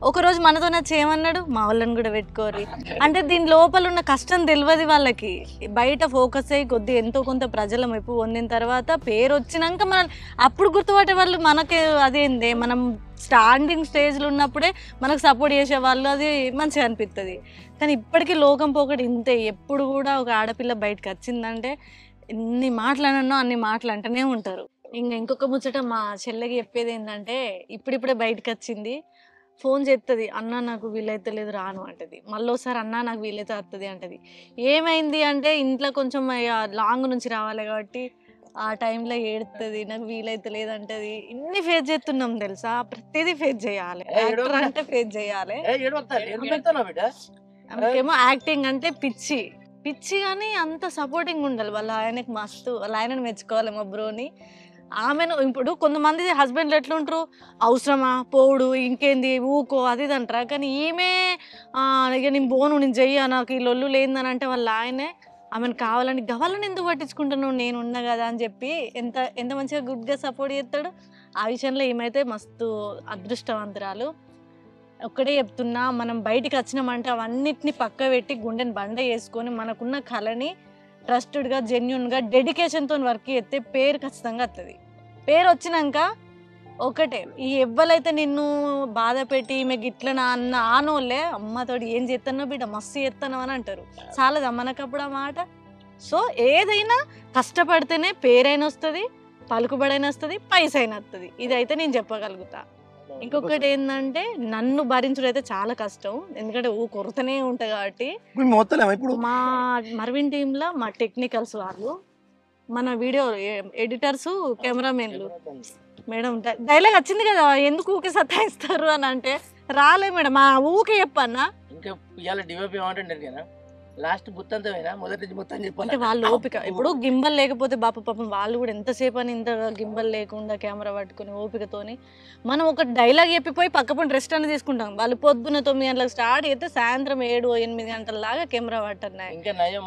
ఒకరోజు మనతో నచ్చి ఏమన్నాడు, మా వాళ్ళని కూడా పెట్టుకోరు అంటే. దీని లోపల ఉన్న కష్టం తెలియదు వాళ్ళకి. బయట ఫోకస్ అయ్యి కొద్ది ఎంతో కొంత ప్రజల మెప్పు పొందిన తర్వాత పేరు వచ్చినాక మనం అప్పుడు గుర్తుపట్టే వాళ్ళు మనకి అదేందే, మనం స్టాండింగ్ స్టేజ్లో ఉన్నప్పుడే మనకు సపోర్ట్ చేసే వాళ్ళు, అది మంచిగా అనిపిస్తుంది. కానీ ఇప్పటికీ లోకం పోకటి ఇంతే. ఎప్పుడు కూడా ఒక ఆడపిల్ల బయటకు వచ్చిందంటే ఎన్ని మాట్లాడనో అన్ని మాటలు అంటూనే ఉంటారు. ఇంకొక ముచ్చట మా చెల్లెకి చెప్పేది ఏంటంటే, ఇప్పుడిప్పుడే బయటకు వచ్చింది, ఫోన్ చేస్తుంది, అన్న నాకు వీలైతే లేదు రాను అంటది. మళ్ళీ ఒకసారి అన్న నాకు వీలైతే వస్తుంది అంటది. ఏమైంది అంటే ఇంట్లో కొంచెం లాంగ్ నుంచి రావాలి కాబట్టి ఆ టైంలో ఏడుతుంది, నాకు వీలైతే లేదంటది. ఇన్ని ఫేస్ చేస్తున్నాం తెలుసా, ప్రతిదీ ఫేస్ చేయాలి. యాక్టర్ అంటే ఫేస్ చేయాలి. ఆమెకేమో యాక్టింగ్ అంటే పిచ్చి కానీ అంత సపోర్టింగ్ ఉండాలి. వాళ్ళ ఆయనకి మస్తు, వాళ్ళ ఆయనను మెచ్చుకోవాలి మా బ్రోని. ఆమెను ఇప్పుడు కొంతమంది హస్బెండ్లు ఎట్లుంటారు, అవసరమా పోవుడు, ఇంకేంది ఊకో అది ఇది అంటారా. కానీ ఈమె ఇక నేను పోను, నేను చెయ్యా, నాకు ఈ లొల్లు లేదని అంటే వాళ్ళ ఆయనే ఆమెను కావాలని గవాలని ఎందుకు పట్టించుకుంటున్నావు, నేను ఉన్నా కదా అని చెప్పి ఎంత మంచిగా గుడ్గా సపోర్ట్ చేస్తాడు. ఆ విషయంలో ఏమైతే మస్తు అదృష్టవంతురాలు. ఒక్కడే చెప్తున్నా, మనం బయటికి వచ్చినామంటే అవన్నిటిని పక్క పెట్టి గుండెని బండ చేసుకొని మనకున్న కళని ట్రస్టెడ్గా, జెన్యున్గా, డెడికేషన్తో వర్క్ చేస్తే పేరు ఖచ్చితంగా వస్తుంది. పేరు వచ్చినాక ఒకటే, ఈ ఎవ్వరైతే నిన్ను బాధ పెట్టి ఈమె గిట్లనా అన్న ఆనోళ్ళే అమ్మతోటి ఏం చేస్తానో బిడ్డ మస్తు చేస్తానో అని అంటారు. చాలదా మనకప్పుడు ఆ మాట. సో ఏదైనా కష్టపడితేనే పేరైనా వస్తుంది, పలుకుబడైనా వస్తుంది, పైసైనా వస్తుంది. ఇదైతే నేను చెప్పగలుగుతా. ఇంకొకటి ఏంటంటే నన్ను భరించడం అయితే చాలా కష్టం, ఎందుకంటే కొరతనే ఉంటాయి కాబట్టి. మా మర్విన్ టీంలో మా టెక్నికల్స్ వాళ్ళు, మన వీడియో ఎడిటర్స్, కెమెరామెన్లు, మేడం డైలాగ్ వచ్చింది కదా ఎందుకు ఊకే సతాయిస్తారు అని అంటే, రాలే మేడం మా ఊకే చెప్పన్నా. ఇంకా ఇవాళ డివైపీ ఏమంటుంటారు కదా, లాస్ట్ బుత్తంతమేనా మొదటి నుంచి మొత్తం చెప్పాలి అంటే వాళ్ళు ఓపిక. ఇప్పుడు గింబల్ లేకపోతే బాపు పాపం వాళ్ళు కూడా ఎంతసేపు అని ఇంత గింబల్ లేకుండా కెమెరా పట్టుకుని ఓపికతోని మనం ఒక డైలాగ్ చెప్పిపోయి పక్కపండి రెస్ట్ అని తీసుకుంటాం. వాళ్ళు పొద్దున్న 9 గంటలకు స్టార్ట్ చేస్తే సాయంత్రం 7-8 గంటల లాగా కెమెరా పట్టున్నాయి. ఇంకా నయం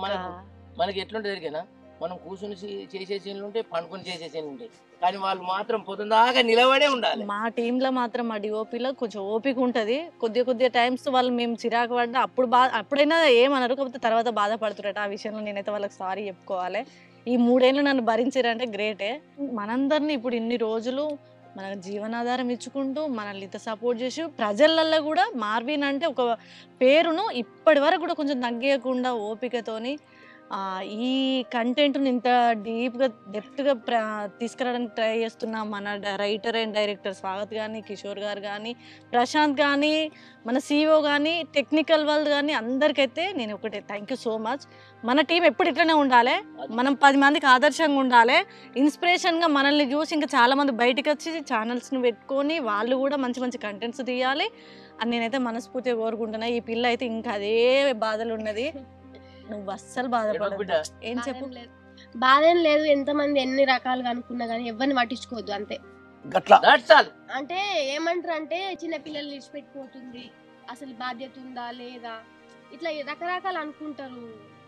మనకి ఎట్లుంటుంది ఎరికేనా, మనం కూర్చుని చేసే సీన్లు ఉంటాయి, పండుకొని చేసే సీన్లు ఉంటాయి, కానీ వాళ్ళు మాత్రం పొద్దుదాకా నిలబడే ఉండాలి. మా టీంలో మాత్రం మా డిఓపిలో కొంచెం ఓపిక ఉంటుంది. కొద్దిగా టైమ్స్ వాళ్ళు మేము చిరాకు పడ్డా అప్పుడైనా ఏమన్నారు, కాకపోతే తర్వాత బాధపడుతున్నట్టు. ఆ విషయంలో నేనైతే వాళ్ళకి సారీ చెప్పుకోవాలి. ఈ 3 ఏళ్ళు నన్ను భరించారంటే గ్రేటే. మనందరినీ ఇప్పుడు ఇన్ని రోజులు మన జీవనాధారం ఇచ్చుకుంటూ మనల్ని ఇంత సపోర్ట్ చేసి ప్రజలల్లో కూడా మార్విన్ అంటే ఒక పేరును ఇప్పటి వరకు కూడా కొంచెం తగ్గేయకుండా ఓపికతోని ఈ కంటెంట్ని ఇంత డీప్గా డెప్త్గా తీసుకురావడానికి ట్రై చేస్తున్న మన రైటర్ అండ్ డైరెక్టర్ స్వాగత్ కానీ, కిషోర్ గారు కానీ, ప్రశాంత్ కానీ, మన CEO కానీ, టెక్నికల్ వాళ్ళు కానీ అందరికైతే నేను ఒకటే థ్యాంక్ యూ సో మచ్. మన టీం ఎప్పుడు ఇట్లనే ఉండాలి, మనం 10 మందికి ఆదర్శంగా ఉండాలి, ఇన్స్పిరేషన్గా మనల్ని చూసి ఇంకా చాలామంది బయటకు వచ్చి ఛానల్స్ని పెట్టుకొని వాళ్ళు కూడా మంచి మంచి కంటెంట్స్ తీయాలి అని నేనైతే మనస్ఫూర్తిగా కోరుకుంటున్నా. ఈ పిల్ల అయితే ఇంకా అదే బాధలు ఉన్నది, నువ్వు అస్సలు బాధపడదు. ఏం చెప్పు? బాధేం లేదు, ఎంతమంది ఎన్ని రకాలుగా అనుకున్నా కానీ ఎవరిని పట్టించుకోవద్దు అంతే. అంటే ఏమంటారు అంటే చిన్న పిల్లల్ని విడిచిపెట్టిపోతుంది, అసలు బాధ్యత ఉందా లేదా, ఇట్లా రకరకాలు అనుకుంటారు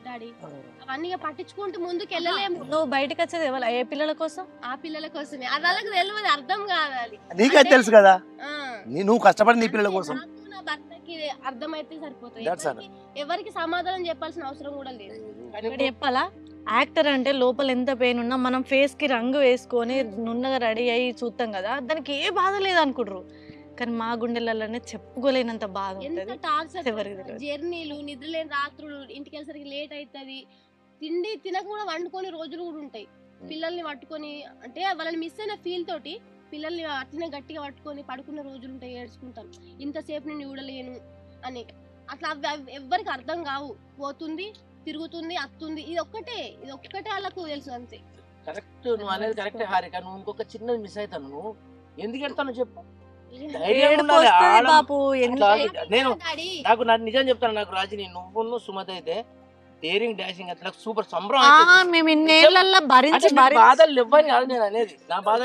డాడీ. అవన్నీ పట్టించుకుంటూ ముందుకు వెళ్ళలేము. నువ్వు బయటకు వచ్చేది ఏ పిల్లల కోసం? ఆ పిల్లల కోసమే. అది వాళ్ళకి తెలియదు, అర్థం కావాలి. నీకే తెలుసు కదా, నువ్వు కష్టపడి నీ పిల్లల కోసం. భర్తకి అర్థమైతే సరిపోతుంది, ఎవరికి సమాధానం చెప్పాల్సిన అవసరం కూడా లేదు. ఇక్కడ చెప్పాలా, యాక్టర్ అంటే లోపల ఎంత పెయిన్ ఉన్నా మనం ఫేస్ కి రంగు వేసుకొని నున్నగా రెడీ అయ్యి చూస్తాం కదా, దానికి ఏ బాధ లేదు అనుకుంటారు. కానీ మా గుండెలలోనే చెప్పుకోలేనంత బాధ ఉంటుంది. జర్నీలు, నిద్రలేని రాత్రులు, ఇంటికి వెళ్ళేసరికి లేట్ అవుతుంది, తిండి తినక కూడా వండుకొని రోజులు కూడా ఉంటాయి. పిల్లల్ని పట్టుకొని అంటే వాళ్ళని మిస్ అయిన ఫీల్ తోటి పిల్లల్ని అట్లనే గట్టిగా పట్టుకొని పడుకున్న రోజులు ఉంటాయి, ఏడ్చుకుంటాం ఇంతసేపు నేను చూడలేను అని. అట్లా ఎవ్వరికి అర్థం కావు. పోతుంది, తిరుగుతుంది, అత్తుంది, ఇది ఒక్కటే వాళ్ళకు తెలుసు అంతే. కరెక్ట్, నువ్వు అనేది కరెక్ట్ హారిక. నువ్వు ఇంకొక చిన్నది మిస్ అవుతాను. నువ్వు ఎందుకు వెళ్తాను చెప్పు? నాకు నిజం చెప్తాను, నాకు రాజని నువ్వు సుమత అయితే డేరింగ్ డాషింగ్ అట్లా సూపర్ సంబరం. బాధలు ఇవ్వని కాదు నేను అనేది, నా బాధ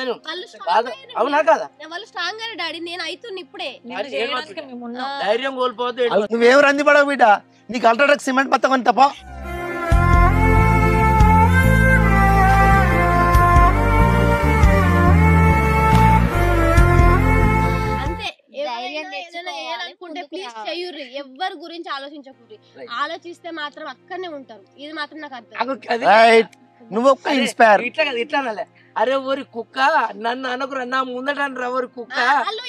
అవునా కదా. వాళ్ళు స్ట్రాంగ్ గానే డాడీ, నేను అవుతున్నా ఇప్పుడే. ధైర్యం కోల్పోవద్దు. నువ్వేం రంది పడవు బిడ్డ, నీకు అల్ట్రాటెక్ సిమెంట్ పత్తకొని తప్ప. ప్లీజ్ చెయ్యుర్రి, ఎవ్వరి గురించి ఆలోచించకూడదు. ఆలోచిస్తే మాత్రం అక్కడనే ఉంటారు. ఇది మాత్రం నాకు అర్థం. నువ్వు ఇట్లా అరే ఊరి కుక్క నన్ను అనుకురా, నా ముందట ఊరి కుక్క. వాళ్ళు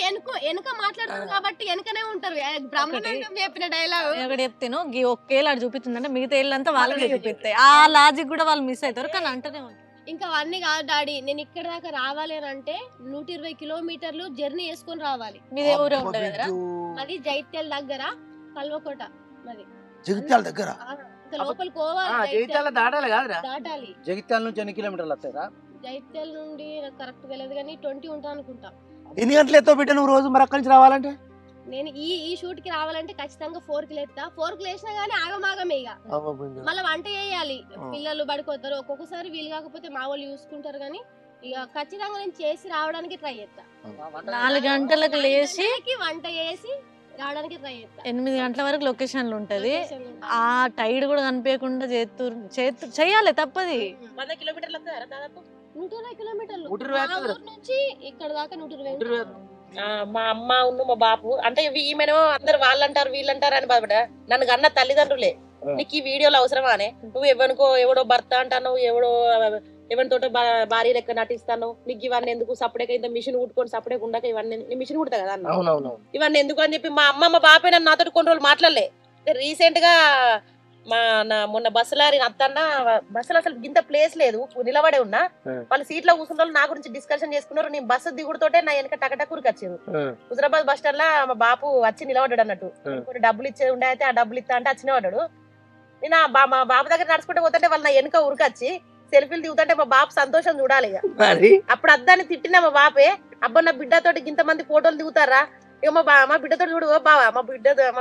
వెనుక మాట్లాడుతున్నారు కాబట్టి వెనకనే ఉంటారు. బ్రహ్మాండం చెప్పిన డైలాగ్ ఒకటి చెప్తాను, ఒకేలా చూపిస్తుందంటే మిగతా ఏళ్ళంతా వాళ్ళకే చూపిస్తాయి. ఆ లాజిక్ కూడా వాళ్ళు మిస్ అవుతారు, కానీ అంటనే ఉంటారు. ఇంకా అవన్నీ కాదు డాడీ, నేను ఇక్కడ దాకా రావాలి అని అంటే 120 కిలోమీటర్లు జర్నీ చేసుకొని రావాలి. మీదే ఊరే ఉంటుంది కదా? అది జైత్యాల దగ్గర కల్వకోట. మరి జగిత్యాల దగ్గర లోపలికి పోవాలి, జగిత్యాల దాటాలి కాదురా? దాటాలి. జగిత్యాల నుంచి ఎన్ని కిలోమీటర్లు వస్తాయిరా? జైత్యాల నుండి కరెక్ట్ తెలియదు కానీ 20 ఉంటా అనుకుంటా. ఎన్ని గంటలు ఎత్తో బిడ్డ నువ్వు రోజు మరి అక్కడి నుంచి రావాలంటే? నేను ఈ షూట్ కి రావాలంటే ఖచ్చితంగా 4కి లేస్తా. 4కి లేచినా గానీ ఆగమాగమే. ఇక మళ్ళీ వంట చేయాలి, పిల్లలు బడికొస్తారు. ఒక్కొక్కసారి వీలు కాకపోతే మా వాళ్ళు చూసుకుంటారు. కానీ ఇక ఖచ్చితంగా నేను చేసి రావడానికి ట్రై చేస్తా. 4 గంటలకు లేచి వంట చేసి రావడానికి ట్రై చేస్తా. 8 గంటల వరకు లొకేషన్లు ఉంటది. ఆ టైడ్ కూడా కనిపించకుండా చెయ్యాలి, తప్పది. 100 కిలోమీటర్లు దాదాపు 120 కిలోమీటర్లు నుంచి ఇక్కడ దాకా 120. మా అమ్మ ఉన్న మా బాపు అంటే ఈమెను అందరు వాళ్ళంటారు వీళ్ళంటారు అని బాధపడ్డా. నన్ను కన్న తల్లిదండ్రులే నీకు ఈ వీడియోలో అవసరమా అనే, నువ్వు ఎవరికో భర్త అంటాను, ఎవరితో భార్య లెక్క నటిస్తాను, నీకు ఇవన్నీ ఎందుకు, సపరేట్ ఇంత మిషన్ కుట్టుకొని సపరేట్ ఉండక ఇవన్నీ మిషన్ కుడతా కదా అన్న, ఇవన్నీ ఎందుకు అని చెప్పి మా అమ్మ మా బాపే నన్ను నాతో కొన్ని రోజులు మాట్లాడలే. రీసెంట్ గా మొన్న బస్సులారి అత్తన్న బస్సులో అసలు ఇంత ప్లేస్ లేదు, నిలబడే ఉన్నా, వాళ్ళు సీట్ లో కూర్చున్న వాళ్ళు నా గురించి డిస్కషన్ చేసుకున్నారు. నేను బస్సు దిగుడుతోటే నా వెనక టకటకూరికి వచ్చారు. హుజరాబాద్ బస్ స్టాండ్ లో మా బాపు వచ్చి నిలబడ్డాడు అన్నట్టు. కొన్ని డబ్బులు ఇచ్చేది ఉండే, అయితే ఆ డబ్బులు ఇస్తా అంటే వచ్చి నిలబడ్డాడు. నేను మా బాబు దగ్గర నడుచుకుంటే పోతుంటే వాళ్ళు నా వెనక ఉరికొచ్చి సెల్ఫీలు దిగుతుంటే మా బాపు సంతోషం చూడాలి. ఇక అప్పుడు అద్దాన్ని తిట్టినా మా బాపే, అబ్బా నా బిడ్డతోటి ఇంతమంది ఫోటోలు దిగుతారా, ఇక మా బిడ్డతో చూడు బావా, మా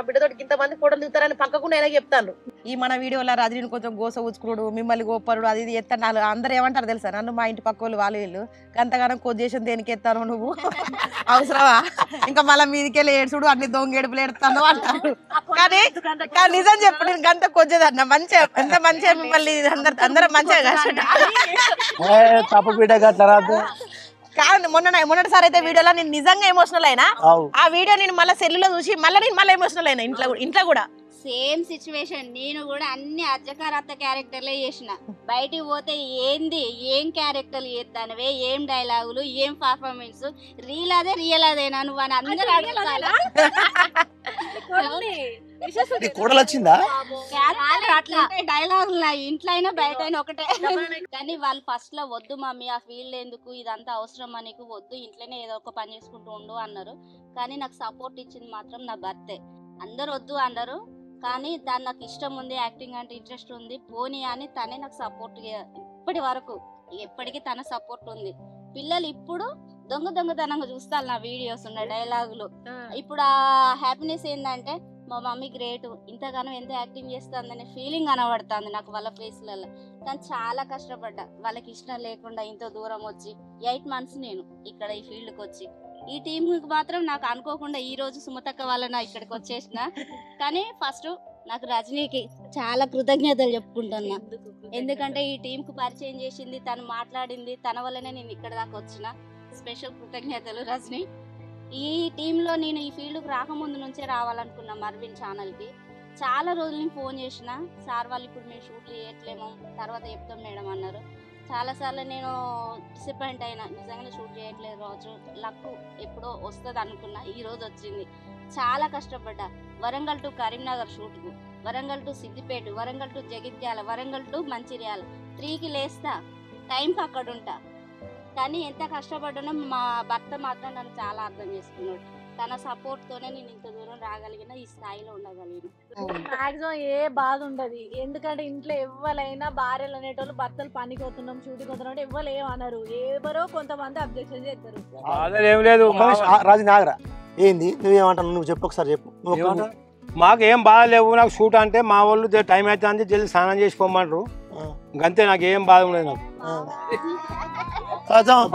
బిడ్డతో ఇంతమంది ఫోటోలు దిగుతారని పక్కకుండా అయినా చెప్తాను. ఈ మన వీడియోలో రజనీని కొంచెం గోస ఉచ్చుకుడు, మిమ్మల్ని గోపరుడు, అది ఇది ఎత్తాను. అందరు ఏమంటారు తెలుసా, నన్ను మా ఇంటి పక్క వాళ్ళు వీళ్ళు అంతగానం కొద్దేశం దేనికి ఎత్తాను నువ్వు అవసరమా, ఇంకా మళ్ళీ మీదికెళ్ళి ఏడ్చుడు, అన్ని దొంగేడుపులు ఎడతాను అంటారు. కానీ నిజం చెప్పు, నేను గంట కొద్దిదన్న మంచిగా, ఎంత మంచిగా మిమ్మల్ని అందరూ మంచిగా మొన్నటిసారి అయితే వీడియోలో నేను నిజంగా ఎమోషనల్ అయినా. ఆ వీడియో నేను మళ్ళీ సెల్లులో చూసి మళ్ళీ ఎమోషనల్ అయినా. ఇంట్లో కూడా సేమ్ సిచ్యువేషన్. నేను కూడా అన్ని అజ్జకారత్త క్యారెక్టర్లే చేసిన. బయటికి పోతే ఏంది ఏం క్యారెక్టర్లు చేద్దానవే, ఏం డైలాగులు, ఏం పర్ఫార్మెన్స్, రియల్ అదేనా నువ్వు అని అందరూ అడుగుతారా? కోడలు వచ్చిందా? అట్లా డైలాగులు నా ఇంట్లో అయినా బయట అయినా ఒకటే. కానీ వాళ్ళు ఫస్ట్ లో వద్దు మమ్మీ ఆ ఫీల్డ్ ఎందుకు, ఇదంతా అవసరమా నీకు, వద్దు ఇంట్లోనే ఏదో ఒక పని చేసుకుంటూ ఉండు అన్నారు. కానీ నాకు సపోర్ట్ ఇచ్చింది మాత్రం నా భర్తే. అందరు వద్దు అన్నారు, కానీ దాన్ని నాకు ఇష్టం ఉంది, యాక్టింగ్ అంటే ఇంట్రెస్ట్ ఉంది, పోనీ అని తనే నాకు సపోర్ట్. ఇప్పటి వరకు ఎప్పటికీ తన సపోర్ట్ ఉంది. పిల్లలు ఇప్పుడు దొంగతనంగా చూస్తారు నా వీడియోస్ ఉన్న డైలాగులు. ఇప్పుడు ఆ హ్యాపీనెస్ ఏంటంటే మా మమ్మీ గ్రేట్, ఇంతగానో ఎంత యాక్టింగ్ చేస్తుందనే ఫీలింగ్ కనబడుతుంది నాకు వాళ్ళ ప్లేస్లలో. కానీ చాలా కష్టపడ్డా, వాళ్ళకి ఇష్టం లేకుండా ఇంత దూరం వచ్చి 8 months నేను ఇక్కడ ఈ ఫీల్డ్కి వచ్చి. ఈ టీంకి మాత్రం నాకు అనుకోకుండా ఈ రోజు సుమతక్క వల్ల ఇక్కడికి వచ్చేసిన. కానీ ఫస్ట్ నాకు రజనీకి చాలా కృతజ్ఞతలు చెప్పుకుంటున్నా. ఎందుకంటే ఈ టీంకి పరిచయం చేసింది తను, మాట్లాడింది తన వల్లనే నేను ఇక్కడ దాకా వచ్చిన. స్పెషల్ కృతజ్ఞతలు రజనీ. ఈ టీంలో నేను ఈ ఫీల్డ్కి రాకముందు నుంచే రావాలనుకున్నా మర్విన్ ఛానల్కి. చాలా రోజులు నేను ఫోన్ చేసిన, సార్ వాళ్ళు ఇప్పుడు మేము షూట్లు చేయట్లేమో తర్వాత చెప్తాం మేడం అన్నారు. చాలాసార్లు నేను డిసప్పాయింట్ అయినా, నిజంగానే షూట్ చేయట్లేదు రోజు, లక్ ఎప్పుడో వస్తుంది అనుకున్నా, ఈ రోజు వచ్చింది. చాలా కష్టపడ్డా. వరంగల్ టు కరీంనగర్ షూట్కు, Warangal to Siddipet, Warangal to Jagtial, Warangal to Mancherial. 3కి లేస్తా, టైంకి అక్కడ ఉంటా. కానీ ఎంత కష్టపడ్డానో మా భర్త మాత్రం నన్ను చాలా అర్థం చేసుకున్నాడు. తన సపోర్ట్ తోనే నేను ఇంత దూరం రాగలిగిన, ఈ స్థాయిలో ఉండగలిగిన. మాక్సిమం ఏ బాధ ఉండదు, ఎందుకంటే ఇంట్లో ఎవరైనా భార్యలు అనేటోళ్ళు భర్తలు పనికి పోతున్నాం షూటింగ్ పోతున్నాం అంటే ఎవరు ఏమన్నారు, ఎవరో కొంతమంది అబ్జెక్షన్ చేస్తారు. రాజు నాగరా ఏంది నువ్వేమంటావు? నువ్వు చెప్పు ఒకసారి చెప్పు. మాకు ఏం బాధ లేవు. నాకు షూట్ అంటే మా వాళ్ళు టైం అయితే అంతే జల్దీ స్నానం చేసుకోమంటారు, అంతే. నాకు ఏం బాధ ఉండదు, నాకు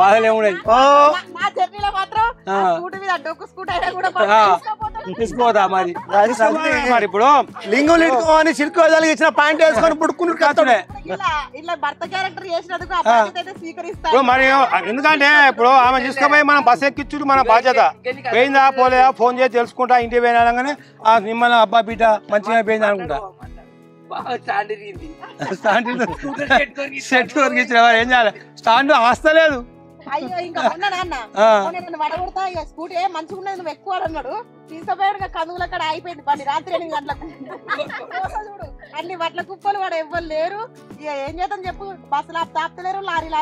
బాధలు ఏమున్నాయి. తీసుకోదా మరి మరి ఇప్పుడు లింగం లిట్టుకోని చిరుకు ఇచ్చిన పాయింట్ వేసుకొని పుడుకుని కాచుడే మరి. ఎందుకంటే ఇప్పుడు ఆమె తీసుకుపోయి మనం బస్ ఎక్కించుడు మన బాధ్యత. పోయిందా పోలేదా ఫోన్ చేసి తెలుసుకుంటా, ఇంటికి పోయినాగానే నిమ్మల్ని అబ్బా బిడ్డ మంచిగా పోయింది అనుకుంటా. సెట్ కొరికించిన ఏం చేయాలి, స్టాండ్ ఆస్తలేదు. అయ్యో ఇంకా నాన్న వడగొడతా స్కూటీ మంచిగా ఉన్నది నువ్వు ఎక్కువ అన్నాడు, తీసుకుపోయాడు కందుల అక్కడ అయిపోయింది బండి. రాత్రి 8 గంటలకు చూడు అన్ని వడ్ల కుప్పలు వాడు ఎవ్వరు లేరు. ఇక ఏం చేద్దాం చెప్పు, బస్సులు తాపుతలేరు, లారీలు.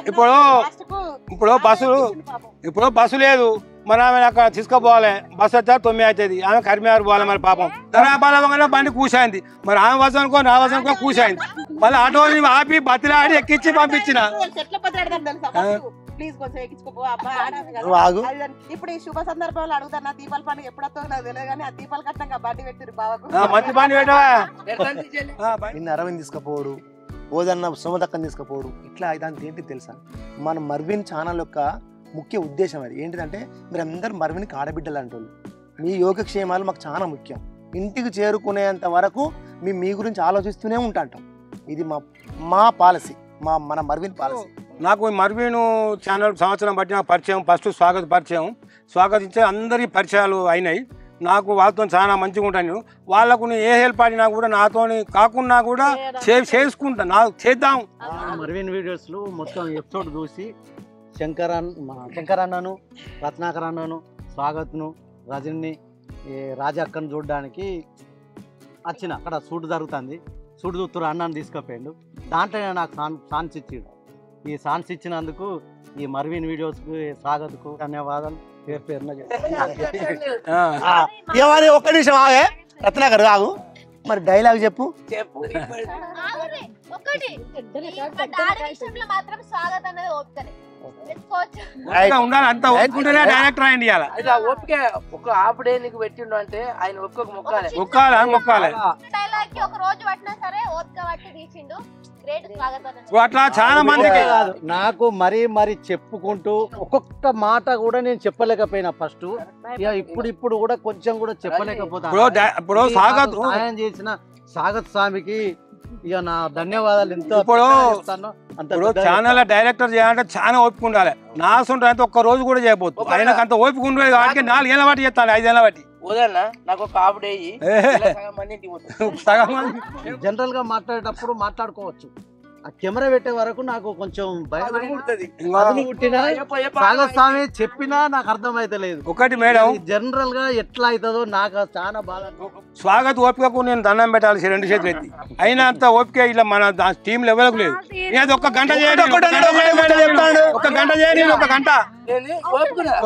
ఇప్పుడు బస్సు లేదు, మరి ఆమె అక్కడ తీసుకుపోవాలి. బస్సు వచ్చా 9 అవుతుంది, ఆమె కరీంనగర్ పోవాలి. మరి పాపం ధరాపాల బండి కూసాయింది, మరి ఆమె వద్ద అనుకో నా వద్ద అనుకో కూసాయింది. మళ్ళీ ఆటో ఆపి బతిలాడి ఎక్కించి పంపించిన. ఇప్పుడు ఈ శుభ సందర్భంలో అడుగుతాను, దీపాల పండుగ ఎప్పుడొస్తో నాకు తెలియదు, కానీ ఆ దీపాల కట్టంగా బండి పెట్టారు బావకు. మంచి బండి పెట్టవా, నిన్న అరవింద్ తీసుకుపోవడు, ఓదన్న సుమదక్కని తీసుకుపోవడు, ఇట్లా దానికి ఏంటి తెలుసా? మన మర్విన్ ఛానల్ యొక్క ముఖ్య ఉద్దేశం అది ఏంటిదంటే, మీరు అందరు మర్విన్కి ఆడబిడ్డలు అంటారు. మీ యోగక్షేమాలు మాకు చాలా ముఖ్యం. ఇంటికి చేరుకునేంత వరకు మీ గురించి ఆలోచిస్తూనే ఉంటాంటాం. ఇది మా పాలసీ, మన మర్విన్ పాలసీ. నాకు మర్విన్ ఛానల్ సంవత్సరం బట్టి నాకు పరిచయం. ఫస్ట్ స్వాగతించే అందరి పరిచయాలు అయినాయి. నాకు వాళ్ళతో చాలా మంచిగా ఉంటాను. వాళ్ళకు నేను ఏ హెల్ప్ అడినా కూడా నాతో కాకుండా కూడా చేసుకుంటా, నాకు చేద్దాం. మర్విన్ వీడియోస్లో మొత్తం ఎపిసోడ్ చూసి శంకర్ అన్నను, రత్నాకర్ అన్నను, స్వాగత్ను, రజని, రాజక్కను చూడడానికి వచ్చిన. అక్కడ షూట్ జరుగుతుంది, షూట్ చూస్తున్నారు, అన్నాను తీసుకుపోయాడు. దాంట్లో నాకు ఛాన్స్ ఇచ్చాడు. ఈ ఛాన్స్ ఇచ్చినందుకు ఈ మర్విన్ వీడియోస్కి స్వాగత్కు ధన్యవాదాలు పేరు పేరున. ఒక్క నిమిషం ఆగే రత్నాకర్ కాదు, మరి డైలాగ్ చెప్పు. ఉండాలి, అంత ఒప్పుకుంటేనే డైరెక్టర్ అయ్యింది. ఓపిక ఒక హాఫ్ డే నీకు పెట్టిండు అంటే ఆయన ఒప్పుకోక మొక్కాలి. అట్లా చాలా మందికి నాకు మరీ చెప్పుకుంటూ ఒక్కొక్క మాట కూడా నేను చెప్పలేకపోయినా ఫస్ట్. ఇప్పుడు కూడా కొంచెం కూడా చెప్పలేకపోతా. సాయం చేసిన సాగత్ స్వామికి ఇక నా ధన్యవాదాలు. ఇప్పుడు ఛానల్ డైరెక్టర్ చేయాలంటే చాలా ఓపిక ఉండాలి. నా సొంత ఒక్క రోజు కూడా చేయబోతుంది. ఆయనకు అంత ఓపిక ఉండేది కాబట్టి 4 ఏళ్ళ బట్టి చేస్తాను, 5 ఏళ్ళ బట్టి. వదన్నా నాకు ఒక హాఫ్ డే సగం మంది ఇంటికి పోతాం. సగం మంది జనరల్ గా మాట్లాడేటప్పుడు మాట్లాడుకోవచ్చు. ఆ కెమెరా పెట్టే వరకు నాకు కొంచెం భయం పుట్టినా సాగస్వామి చెప్పినా నాకు అర్థమైతే లేదు. ఒకటి మేడం, జనరల్ గా ఎట్లా అవుతుందో నాకు చాలా బాగా. స్వాగత్ ఓపికకు నేను దండం పెట్టాలి 2 చేతులు ఎత్తి. అయినా అంత ఓపిక ఇలా మన టీం లెవెల్కు లేదు. నేను ఒక్క గంట చేయండి, ఒక్క గంట చేయండి,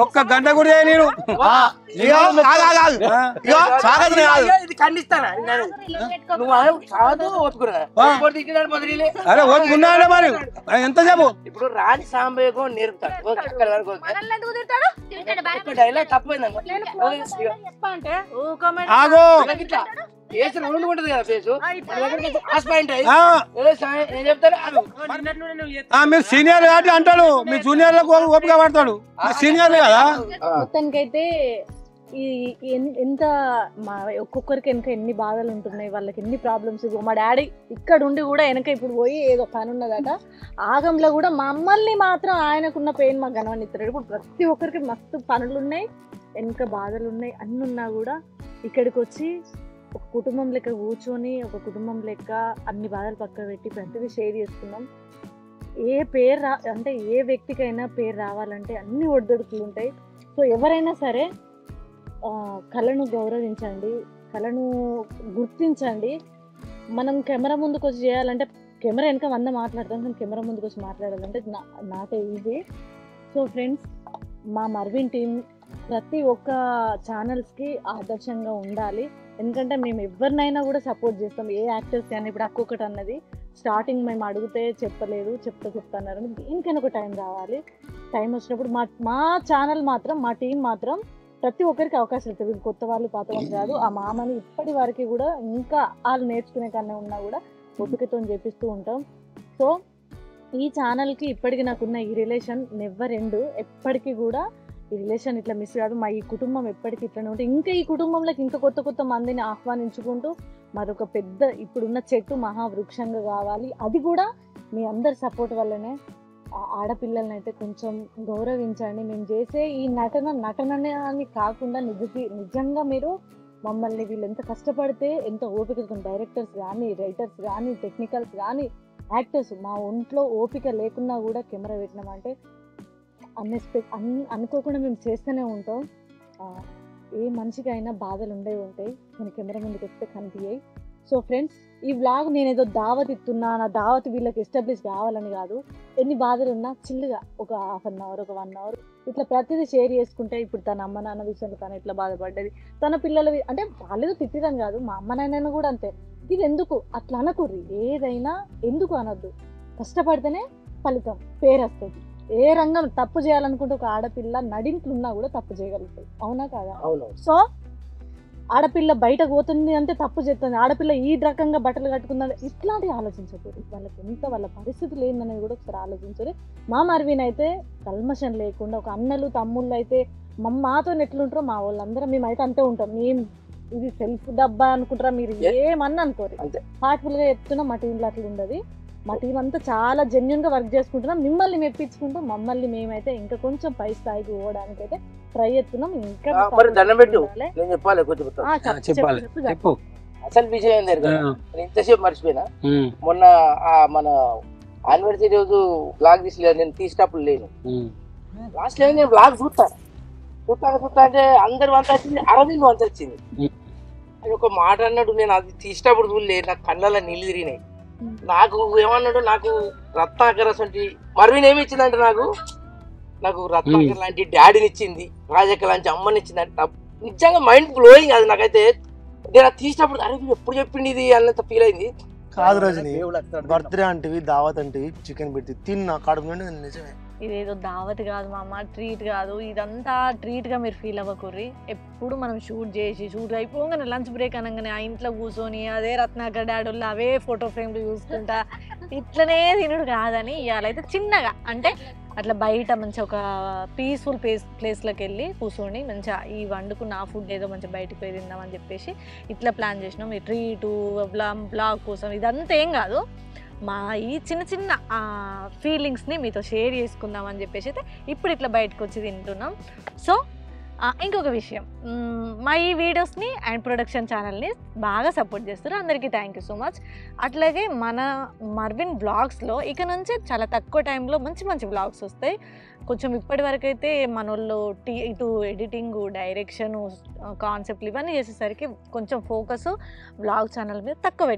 ఒక్క గంట కూడా చేయ నేను. అరే ఓపుకున్నా మరి ఎంతసేపు ఇప్పుడు రాణి సాంబయ్యకు నేర్పుతాడు డైలాగ్ తప్పైంది మీరు సీనియర్ కాబట్టి అంటాడు, మీ జూనియర్లకు ఓపిక పడతాడు, సీనియర్ కదా. మొత్తానికైతే ఎంత ఒక్కొక్కరికి వెనక ఎన్ని బాధలు ఉంటున్నాయి, వాళ్ళకి ఎన్ని ప్రాబ్లమ్స్. మా డాడీ ఇక్కడ ఉండి కూడా వెనక ఇప్పుడు పోయి ఏదో పని ఉన్నదట ఆగంలో కూడా మమ్మల్ని మాత్రం ఆయనకున్న పెయిన్ మాకు కనవనిస్తారు. ఇప్పుడు ప్రతి ఒక్కరికి మస్తు పనులు ఉన్నాయి, వెనక బాధలు ఉన్నాయి, అన్ని ఉన్నా కూడా ఇక్కడికి వచ్చి ఒక కుటుంబం లెక్క కూర్చొని ఒక కుటుంబం లెక్క అన్ని బాధలు పక్క పెట్టి ప్రతిదీ షేర్ చేసుకున్నాం. ఏ పేరు అంటే ఏ వ్యక్తికైనా పేరు రావాలంటే అన్ని ఒడిదొడుకులు ఉంటాయి. సో ఎవరైనా సరే కళను గౌరవించండి, కళను గుర్తించండి. మనం కెమెరా ముందుకు వచ్చి చేయాలంటే కెమెరా వెనక 100 మాట్లాడతాం, కానీ కెమెరా ముందుకు వచ్చి మాట్లాడాలంటే నాటే ఈజీ. సో ఫ్రెండ్స్, మా మర్విన్ టీం ప్రతి ఒక్క ఛానల్స్కి ఆదర్శంగా ఉండాలి. ఎందుకంటే మేము ఎవరినైనా కూడా సపోర్ట్ చేస్తాం, ఏ యాక్టర్స్ కానీ. ఇప్పుడు ఒక్కొక్కటి అన్నది స్టార్టింగ్ మేము అడిగితే చెప్పలేదు, చెప్తున్నారు. దీనికైనా ఒక టైం రావాలి. టైం వచ్చినప్పుడు మా ఛానల్ మాత్రం, మా టీం మాత్రం ప్రతి ఒక్కరికి అవకాశం ఇస్తుంది. కొత్త వాళ్ళు పాత వాళ్ళు కాదు. ఆ మామని ఇప్పటి వరకు కూడా ఇంకా వాళ్ళు నేర్చుకునే కన్నా ఉన్నా కూడా ఓపికతో చేపిస్తూ ఉంటాం. సో ఈ ఛానల్కి ఇప్పటికీ నాకున్న ఈ రిలేషన్ నెవర్ ఎండ్. ఎప్పటికీ కూడా ఈ రిలేషన్ ఇట్లా మిస్ కాదు. మా ఈ కుటుంబం ఎప్పటికీ ఇట్లనే ఉంటుంది. ఇంకా ఈ కుటుంబంలోకి ఇంకా కొత్త మందిని ఆహ్వానించుకుంటూ మరొక పెద్ద ఇప్పుడున్న చెట్టు మహావృక్షంగా కావాలి. అది కూడా మీ అందరి సపోర్ట్ వల్లనే. ఆడపిల్లల్ని అయితే కొంచెం గౌరవించండి. మేము చేసే ఈ నటననే అని కాకుండా నిజంగా మీరు మమ్మల్ని వీళ్ళు ఎంత కష్టపడితే ఎంత ఓపిక, డైరెక్టర్స్ కానీ, రైటర్స్ కానీ, టెక్నికల్స్ కానీ, యాక్టర్స్ మా ఒంట్లో ఓపిక లేకున్నా కూడా కెమెరా పెట్టినామంటే అనుకోకుండా మేము చేస్తూనే ఉంటాం. ఏ మనిషికైనా బాధలు ఉంటాయి, మన కెమెరా ముందుకు వస్తే కనిపించాయి. సో ఫ్రెండ్స్, ఈ వ్లాగ్ నేనేదో దావత్ ఇస్తున్నా, నా దావత్ వీళ్ళకి ఎస్టాబ్లిష్ కావాలని కాదు. ఎన్ని బాధలు ఉన్నా చిల్లుగా ఒక 1/2 అవర్, ఒక 1 అవర్ ఇట్లా ప్రతిదీ షేర్ చేసుకుంటే, ఇప్పుడు తన అమ్మ నాన్న విషయంలో తను ఎట్లా బాధపడ్డది, తన పిల్లల అంటే వాళ్ళేదో తిట్టడం కాదు, మా అమ్మ నాన్న కూడా అంతే. ఇది ఎందుకు అట్లా అనకూర్రి, ఏదైనా ఎందుకు అనొద్దు. కష్టపడితేనే ఫలితం, పేరు వస్తుంది. ఏ రంగం తప్పు చేయాలనుకుంటే ఒక ఆడపిల్ల నడింట్లున్నా కూడా తప్పు చేయగలుగుతుంది, అవునా కాదా? సో ఆడపిల్ల బయటకు పోతుంది అంటే తప్పు చేస్తుంది, ఆడపిల్ల ఈ రకంగా బట్టలు కట్టుకుందంటే ఇట్లాంటివి ఆలోచించకూడదు. వాళ్ళకి ఎంత వాళ్ళ పరిస్థితులు ఏందనేది కూడా ఒకసారి ఆలోచించాలి. మా మర్విన్ అయితే కల్మషం లేకుండా, ఒక అన్నలు తమ్ముళ్ళు అయితే మాతో ఎట్లుంటారో మా వాళ్ళందరం మేమైతే అంతే ఉంటాం. మేము ఇది సెల్ఫ్ డబ్బా అనుకుంటారా మీరు, ఏమన్నా అనుకోరు. హార్ట్ఫుల్గా చెప్తున్నా, మా టీంలో అట్లా ఉండదు. మా టీం అంతా చాలా జెన్యున్గా వర్క్ చేసుకుంటున్నాం. మిమ్మల్ని మెప్పించుకుంటూ మమ్మల్ని మేమైతే ఇంకా కొంచెం పై స్థాయికి పోవడానికి అయితే ట్రై చేస్తున్నాం. ఇంకా చెప్పు అసలు విషయం ఏంది ఇంతసేపు మర్చిపోయినా. మొన్న మన యానివర్సరీ రోజు బ్లాగ్ తీసలేదు, నేను తీసేటప్పుడు లేను. లాస్ట్ లో నేను బ్లాగ్ చూస్తా అంటే అందరు వంత వచ్చింది, అరవింద్ వంత వచ్చింది. అది ఒక మాట అన్నాడు, నేను అది తీసేటప్పుడు చూడలే, నాకు కళ్ళలో నీళ్ళు తిరిగినాయి. నాకు ఏమన్నాడు, నాకు రత్నాకర్ అసలు మర్విన్ ఏమి ఇచ్చిందంటే నాకు రత్నాకర్ లాంటి డాడీని ఇచ్చింది, రాజక్క లాంటి అమ్మని ఇచ్చింది అంటే నిజంగా మైండ్ బ్లోయింగ్. అది నాకైతే నేను అది తీసినప్పుడు అరే ఎప్పుడు చెప్పింది ఇది అన్నంత ఫీల్ అయింది. కాదు రజని, బర్త్డే అంటివి, దావత్ అంటివి, చికెన్ పెట్టి తిన్నా కడుపు నుండి నిజమే. ఇదేదో దావత్ కాదు మామ, ట్రీట్ కాదు, ఇదంతా ట్రీట్గా మీరు ఫీల్ అవ్వకూర్రి. ఎప్పుడు మనం షూట్ అయిపోగానే లంచ్ బ్రేక్ అనగానే ఆ ఇంట్లో కూర్చొని అదే రత్నాకర్ డాడోళ్ళు అవే ఫోటో ఫ్రేమ్లు చూసుకుంటా ఇట్లనే తినుడు కాదని ఇవాళైతే చిన్నగా అంటే అట్లా బయట మంచిగా ఒక పీస్ఫుల్ ప్లేస్లోకి వెళ్ళి కూర్చొని మంచిగా ఈ వండుకున్న ఆ ఫుడ్ ఏదో మంచిగా బయటకు పోయి తిందామని చెప్పేసి ఇట్లా ప్లాన్ చేసినాం. ఈ ట్రీటు బ్లాగ్ కోసం ఇదంతా ఏం కాదు, మా ఈ చిన్న ఫీలింగ్స్ని మీతో షేర్ చేసుకుందామని చెప్పేసి అయితే ఇప్పుడు ఇట్లా బయటకు వచ్చి తింటున్నాం. సో ఇంకొక విషయం, మా ఈ వీడియోస్ని అండ్ ప్రొడక్షన్ ఛానల్ని బాగా సపోర్ట్ చేస్తారు, అందరికీ థ్యాంక్ యూ సో మచ్. అట్లాగే మన మర్విన్ బ్లాగ్స్లో ఇక నుంచి చాలా తక్కువ టైంలో మంచి మంచి బ్లాగ్స్ వస్తాయి. కొంచెం ఇప్పటి వరకు అయితే మన వాళ్ళు ఇటు ఎడిటింగ్, డైరెక్షను, కాన్సెప్ట్లు ఇవన్నీ చేసేసరికి కొంచెం ఫోకస్ బ్లాగ్ ఛానల్ మీద తక్కువ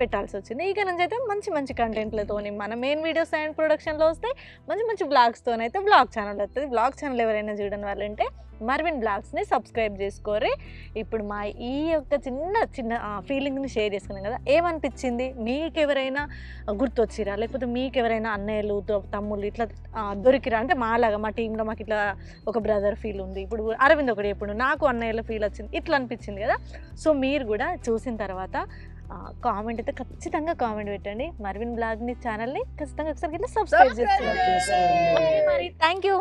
పెట్టాల్సి వచ్చింది. ఇక నుంచి అయితే మంచి మంచి కంటెంట్లతోని మన మెయిన్ వీడియోస్ అండ్ ప్రొడక్షన్లో వస్తాయి, మంచి మంచి బ్లాగ్స్తోనైతే బ్లాగ్ ఛానల్ వస్తుంది. బ్లాగ్ ఛానల్ ఎవరైనా చూడని వాళ్ళు ఉంటే మర్విన్ బ్లాగ్స్ని సబ్స్క్రైబ్ చేసుకోరి. ఇప్పుడు మా ఈ యొక్క చిన్న ఫీలింగ్ని షేర్ చేసుకున్నాం కదా, ఏమనిపించింది, మీకు ఎవరైనా గుర్తొచ్చిరా, లేకపోతే మీకు ఎవరైనా అన్నయ్యలు తమ్ముళ్ళు ఇట్లా దొరికిరా, అంటే మాలాగా మా టీంలో మాకు ఇట్లా ఒక బ్రదర్ ఫీల్ ఉంది, ఇప్పుడు అరవింద్ ఒకటి ఎప్పుడు నాకు అన్నయ్యల ఫీల్ వచ్చింది, ఇట్లా అనిపించింది కదా. సో మీరు కూడా చూసిన తర్వాత కామెంట్ అయితే ఖచ్చితంగా కామెంట్ పెట్టండి. మర్విన్ బ్లాగ్ని ఛానల్ని ఖచ్చితంగా ఒకసారి ఇట్లా సబ్స్క్రైబ్ చేసుకోండి. మరి థ్యాంక్ యూ.